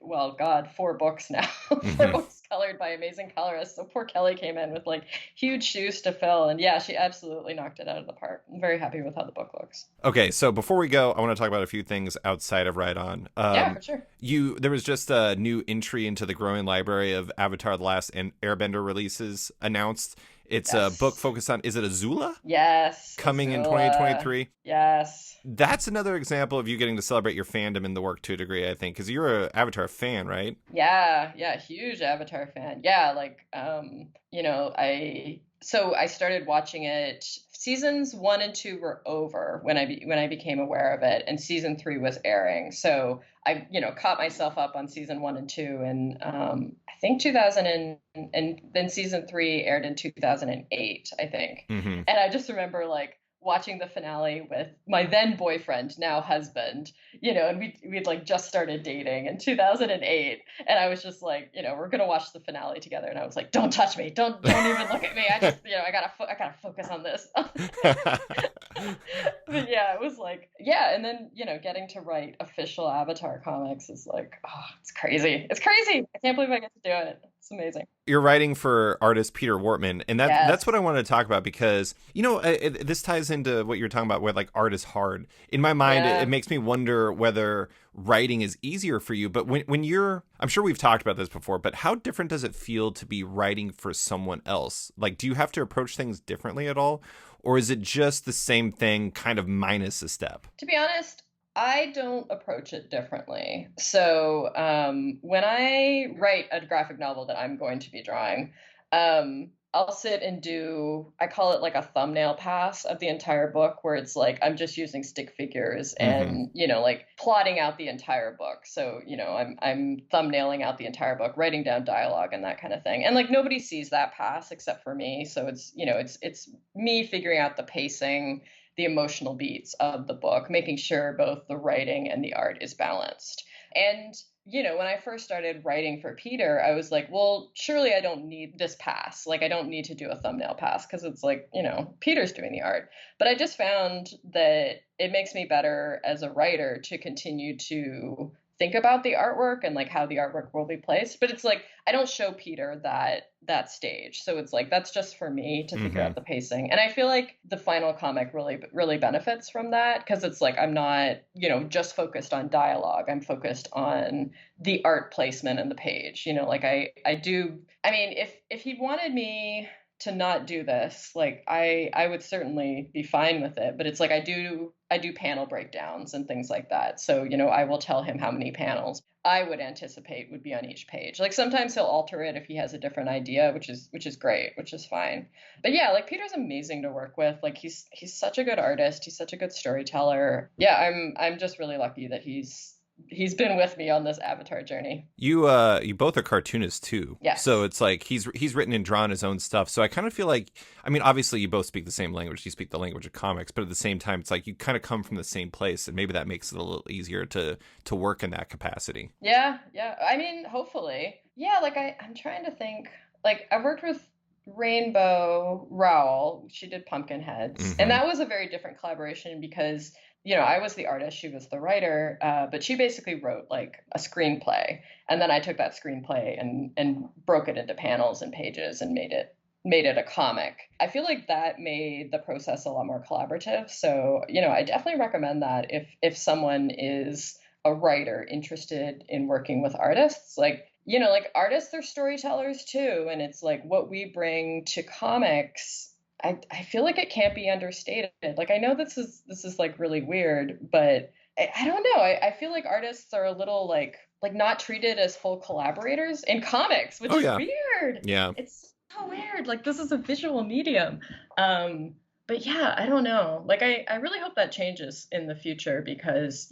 well, God, 4 books now, 4 books colored by amazing colorists. So poor Kelly came in with like huge shoes to fill. And yeah, she absolutely knocked it out of the park. I'm very happy with how the book looks. Okay, so before we go, I want to talk about a few things outside of Ride On. Yeah, for sure. There was just a new entry into the growing library of Avatar: The Last Airbender releases announced. It's a book Yes. focused on, is it Azula? Yes. Coming in Azula. 2023. Yes. That's another example of you getting to celebrate your fandom in the work to a degree, I think, because you're an Avatar fan, right? Yeah, yeah, huge Avatar fan. Yeah, like I started watching it. Seasons 1 and 2 were over when I became aware of it, and season 3 was airing. So I, caught myself up on season 1 and 2, and I think 2000 and then season 3 aired in 2008, I think. Mm-hmm. And I just remember like watching the finale with my then boyfriend, now husband, and we'd like just started dating in 2008, and I was just like, we're gonna watch the finale together, and I was like, don't touch me, don't even look at me. I just, I gotta focus on this. But yeah, it was like, yeah, and then getting to write official Avatar comics is like, oh, it's crazy, I can't believe I get to do it. It's amazing. You're writing for artist Peter Wortman, and that's what I Yes. wanted to talk about because this ties into what you're talking about, where like art is hard. In my mind, it Yeah. makes me wonder whether writing is easier for you. But when you're, I'm sure we've talked about this before, but how different does it feel to be writing for someone else? Like, do you have to approach things differently at all, or is it just the same thing, kind of minus a step? To be honest, I don't approach it differently. So when I write a graphic novel that I'm going to be drawing, I'll sit and I call it like a thumbnail pass of the entire book, where it's like I'm just using stick figures Mm-hmm. and, like plotting out the entire book. So, I'm thumbnailing out the entire book, writing down dialogue and that kind of thing. And like nobody sees that pass except for me. So it's me figuring out the pacing, the emotional beats of the book, making sure both the writing and the art is balanced. And when I first started writing for Peter, I was like, well, surely I don't need this pass. Like, I don't need to do a thumbnail pass because it's like, Peter's doing the art. But I just found that it makes me better as a writer to continue to think about the artwork and like how the artwork will be placed. But it's like I don't show Peter that stage. So it's like that's just for me to figure Mm-hmm. out the pacing. And I feel like the final comic really benefits from that, because it's like I'm not, just focused on dialogue. I'm focused on the art placement and the page. Like I do. I mean, if he wanted me to not do this, like I would certainly be fine with it. But it's like I do panel breakdowns and things like that. So, I will tell him how many panels I would anticipate would be on each page. Like sometimes he'll alter it if he has a different idea, which is great, which is fine. But yeah, like Peter's amazing to work with. Like he's such a good artist, he's such a good storyteller. Yeah, I'm just really lucky that he's been with me on this Avatar journey. You both are cartoonists too. So Yes. it's like he's written and drawn his own stuff. So I kind of feel like, I mean, obviously you both speak the same language. You speak the language of comics, but at the same time, it's like you kind of come from the same place, and maybe that makes it a little easier to work in that capacity. Yeah, yeah. I mean, hopefully. Yeah, like I'm trying to think. Like I've worked with Rainbow Rowell. She did Pumpkinheads, and Mm-hmm. that was a very different collaboration because I was the artist, she was the writer, but she basically wrote like a screenplay, and then I took that screenplay and broke it into panels and pages and made it a comic. I feel like that made the process a lot more collaborative. So, I definitely recommend that if someone is a writer interested in working with artists, like, like artists, they're storytellers too. And it's like what we bring to comics. I feel like it can't be understated. Like I know this is like really weird, but I don't know. I feel like artists are a little like not treated as full collaborators in comics, which Oh is yeah, weird. yeah. It's so weird. Like this is a visual medium. But yeah, I don't know. Like I really hope that changes in the future because,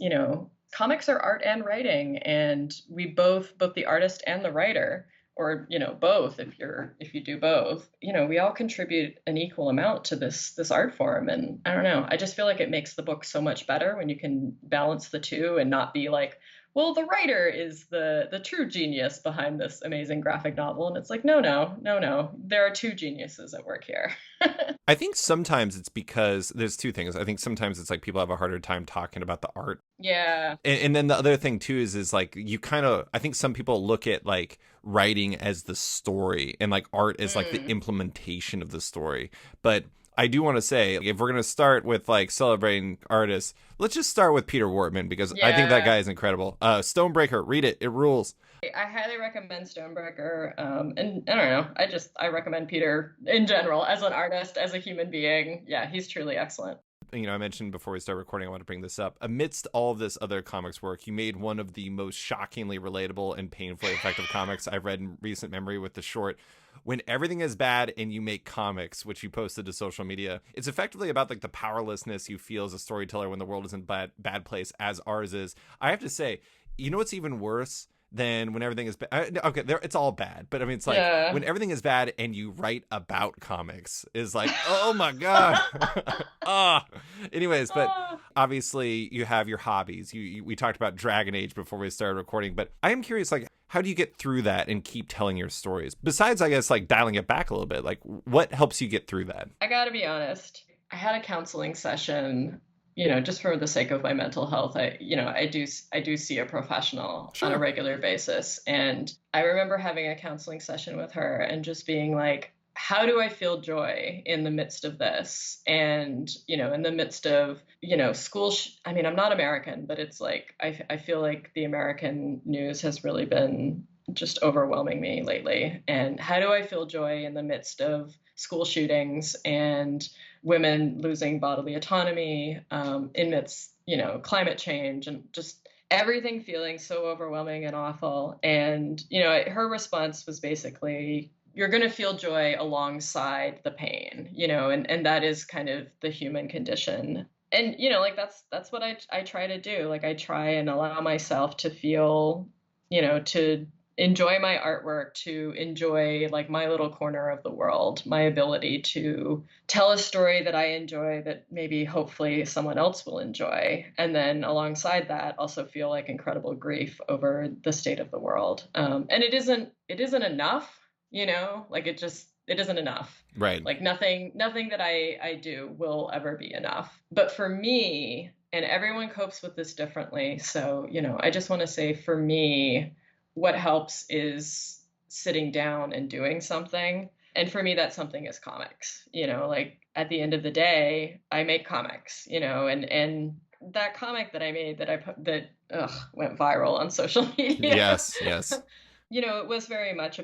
comics are art and writing, and we both the artist and the writer, or, both if you do both, we all contribute an equal amount to this art form. And I don't know, I just feel like it makes the book so much better when you can balance the two and not be like well, the writer is the true genius behind this amazing graphic novel. And it's like, no, no, no, no. There are two geniuses at work here. I think sometimes it's because there's two things. I think sometimes it's like people have a harder time talking about the art. Yeah. And then the other thing too is like you kind of, I think some people look at like writing as the story and like art as like the implementation of the story. But I do want to say, if we're going to start with like celebrating artists, let's just start with Peter Wortman, because I think that guy is incredible. Stonebreaker, read it. It rules. I highly recommend Stonebreaker. And I don't know. I recommend Peter in general as an artist, as a human being. Yeah, he's truly excellent. You know, I mentioned before we start recording, I want to bring this up. Amidst all of this other comics work, you made one of the most shockingly relatable and painfully effective comics I've read in recent memory with the short When Everything is Bad and You Make Comics, which you posted to social media. It's effectively about like the powerlessness you feel as a storyteller when the world is in bad place, as ours is. I have to say, you know what's even worse than When Everything is bad? Okay, it's all bad, but I mean, it's like When Everything is Bad and you write about comics is like, oh my god. Anyways, but obviously you have your hobbies. We talked about Dragon Age before we started recording, but I am curious, like, how do you get through that and keep telling your stories? Besides, I guess, like dialing it back a little bit, like what helps you get through that? I gotta be honest. I had a counseling session, just for the sake of my mental health. I do see a professional on a regular basis. And I remember having a counseling session with her and just being like, how do I feel joy in the midst of this? And, in the midst of, school, I mean, I'm not American, but it's like, I feel like the American news has really been just overwhelming me lately. And how do I feel joy in the midst of school shootings and women losing bodily autonomy, amidst, climate change and just everything feeling so overwhelming and awful? And, her response was basically, you're going to feel joy alongside the pain, and that is kind of the human condition. And, like that's what I try to do. Like I try and allow myself to feel, to enjoy my artwork, to enjoy like my little corner of the world, my ability to tell a story that I enjoy that maybe hopefully someone else will enjoy. And then alongside that, also feel like incredible grief over the state of the world. And it isn't enough, like it isn't enough. Right. Like nothing that I do will ever be enough. But for me, and everyone copes with this differently. So, I just want to say for me, what helps is sitting down and doing something. And for me, that something is comics. Like at the end of the day, I make comics, and that comic that I made that went viral on social media. Yes. It was very much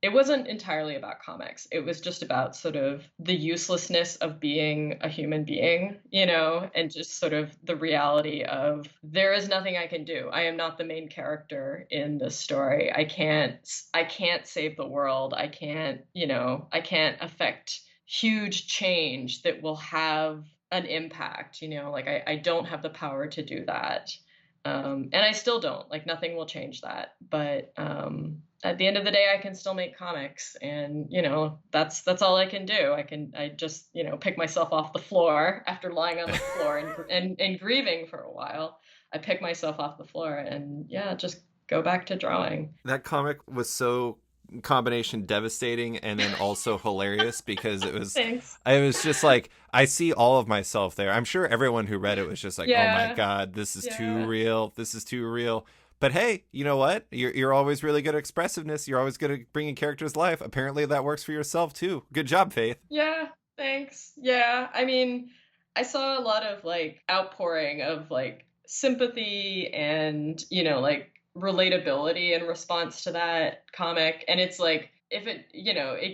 it wasn't entirely about comics. It was just about sort of the uselessness of being a human being, and just sort of the reality of there is nothing I can do. I am not the main character in this story. I can't save the world. I can't affect huge change that will have an impact, like I don't have the power to do that. And I still don't. Like nothing will change that. But at the end of the day, I can still make comics, and that's all I can do. I just pick myself off the floor after lying on the floor and grieving for a while. I pick myself off the floor and just go back to drawing. That comic was so combination devastating and then also hilarious because it was just like I see all of myself there. I'm sure everyone who read it was just like, oh my god, this is too real. This is too real. But hey, you know what? You're always really good at expressiveness. You're always good at bringing characters to life. Apparently that works for yourself too. Good job, Faith. Yeah, thanks. Yeah, I mean, I saw a lot of like outpouring of like sympathy and like relatability in response to that comic. And it's like, if it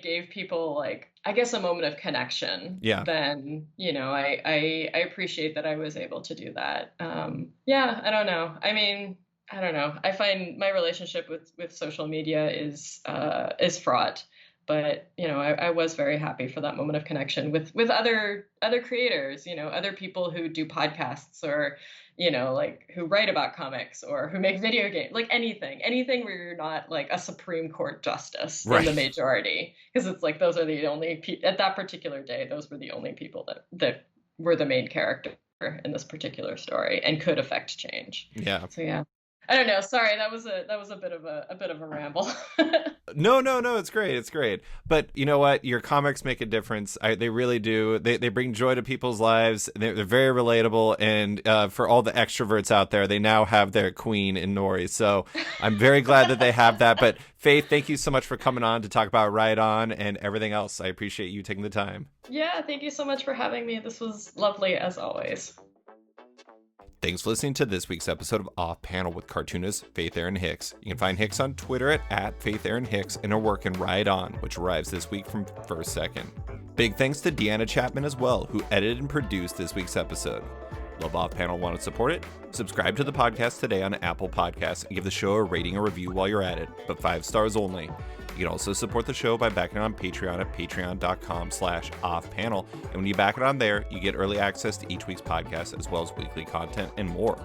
gave people like, I guess, a moment of connection, then I appreciate that I was able to do that. I don't know. I mean, I don't know. I find my relationship with social media is fraught, but I was very happy for that moment of connection with other creators, other people who do podcasts or like who write about comics or who make video games, like anything where you're not like a Supreme Court justice in the majority, because it's like those are the only at that particular day, those were the only people that were the main character in this particular story and could affect change. Yeah. So yeah. I don't know. Sorry, that was a bit of a ramble. No, it's great. It's great. But you know what? Your comics make a difference. They really do. They bring joy to people's lives. They're very relatable. And for all the extroverts out there, they now have their queen in Nori. So I'm very glad that they have that. But Faith, thank you so much for coming on to talk about Ride On and everything else. I appreciate you taking the time. Yeah, thank you so much for having me. This was lovely as always. Thanks for listening to this week's episode of Off Panel with cartoonist Faith Erin Hicks. You can find Hicks on Twitter at Faith Erin Hicks and her work in Ride On, which arrives this week from First Second. Big thanks to Deanna Chapman as well, who edited and produced this week's episode. Love Off Panel, want to support it? Subscribe to the podcast today on Apple Podcasts and give the show a rating or review while you're at it, but 5 stars only. You can also support the show by backing it on Patreon at patreon.com/offpanel. And when you back it on there, you get early access to each week's podcast as well as weekly content and more.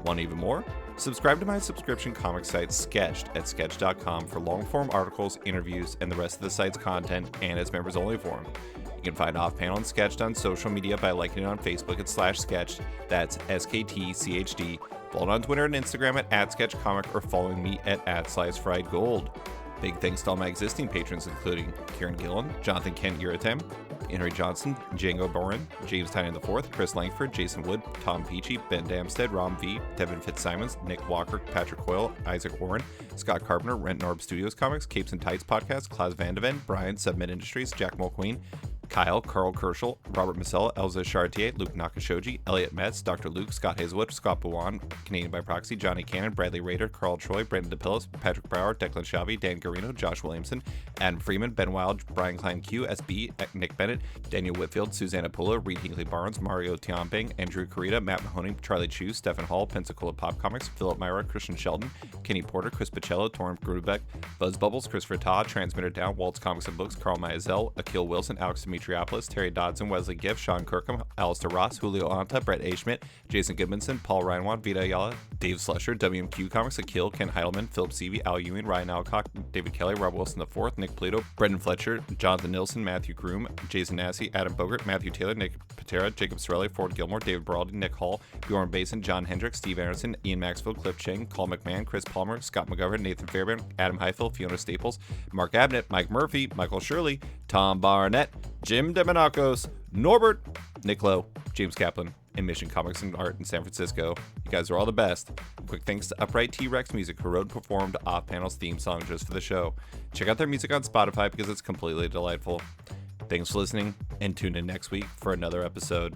Want even more? Subscribe to my subscription comic site Sketched at sketch.com for long-form articles, interviews, and the rest of the site's content and its members-only forum. You can find Off Panel and Sketched on social media by liking it on Facebook at /Sketched. That's SKTCHD. Follow it on Twitter and Instagram at @SketchComic or following me at @SlicedFriedGold. Big thanks to all my existing patrons, including Kieran Gillen, Jonathan Kent Uritem, Henry Johnson, Django Boren, James Tynan IV, Chris Langford, Jason Wood, Tom Peachy, Ben Damstead, Rom V, Devin Fitzsimons, Nick Walker, Patrick Hoyle, Isaac Warren, Scott Carpenter, Rent Norb Studios Comics, Capes and Tights Podcast, Klaus Vandeven, Brian, Submit Industries, Jack Mulqueen, Kyle, Carl Kerschel, Robert Masella, Elza Chartier, Luke Nakashoji, Elliot Metz, Dr. Luke, Scott Hazelwood, Scott Bawan, Canadian by Proxy, Johnny Cannon, Bradley Rader, Carl Troy, Brandon DePillis, Patrick Brower, Declan Shavy, Dan Garino, Josh Williamson, Adam Freeman, Ben Wild, Brian Klein Q, SB, Nick Bennett, Daniel Whitfield, Susanna Pula, Reed Hinkley Barnes, Mario Tiamping, Andrew Carita, Matt Mahoney, Charlie Chu, Stephen Hall, Pensacola Pop Comics, Philip Myra, Christian Sheldon, Kenny Porter, Chris Pacello, Torrin Grubeck, Buzz Bubbles, Christopher Todd, Transmitter Down, Waltz Comics and Books, Carl Mayazel, Akil Wilson, Alex Demetriopoulos, Terry Dodson, Wesley Giff, Sean Kirkham, Alistair Ross, Julio Anta, Brett A. Schmidt, Jason Goodmanson, Paul Reinwand, Vita Ayala, Dave Slusher, WMQ Comics, Akil, Ken Heidelman, Philip Seavey, Al Ewing, Ryan Alcock, David Kelly, Rob Wilson IV, Nick Plato, Brendan Fletcher, Jonathan Nilsson, Matthew Groom, Jason Massey, Adam Bogert, Matthew Taylor, Nick Patera, Jacob Sorelli, Ford Gilmore, David Baraldi, Nick Hall, Bjorn Basin, John Hendricks, Steve Anderson, Ian Maxfield, Cliff Chang, Paul McMahon, Chris Palmer, Scott McGovern, Nathan Fairbairn, Adam Heifel, Fiona Staples, Mark Abnett, Mike Murphy, Michael Shirley, Tom Barnett, Jim Demonakos, Norbert, Nick Lowe, James Kaplan, and Mission Comics and Art in San Francisco. You guys are all the best. Quick thanks to Upright T-Rex Music, who wrote and performed Off Panel's theme song just for the show. Check out their music on Spotify because it's completely delightful. Thanks for listening, and tune in next week for another episode.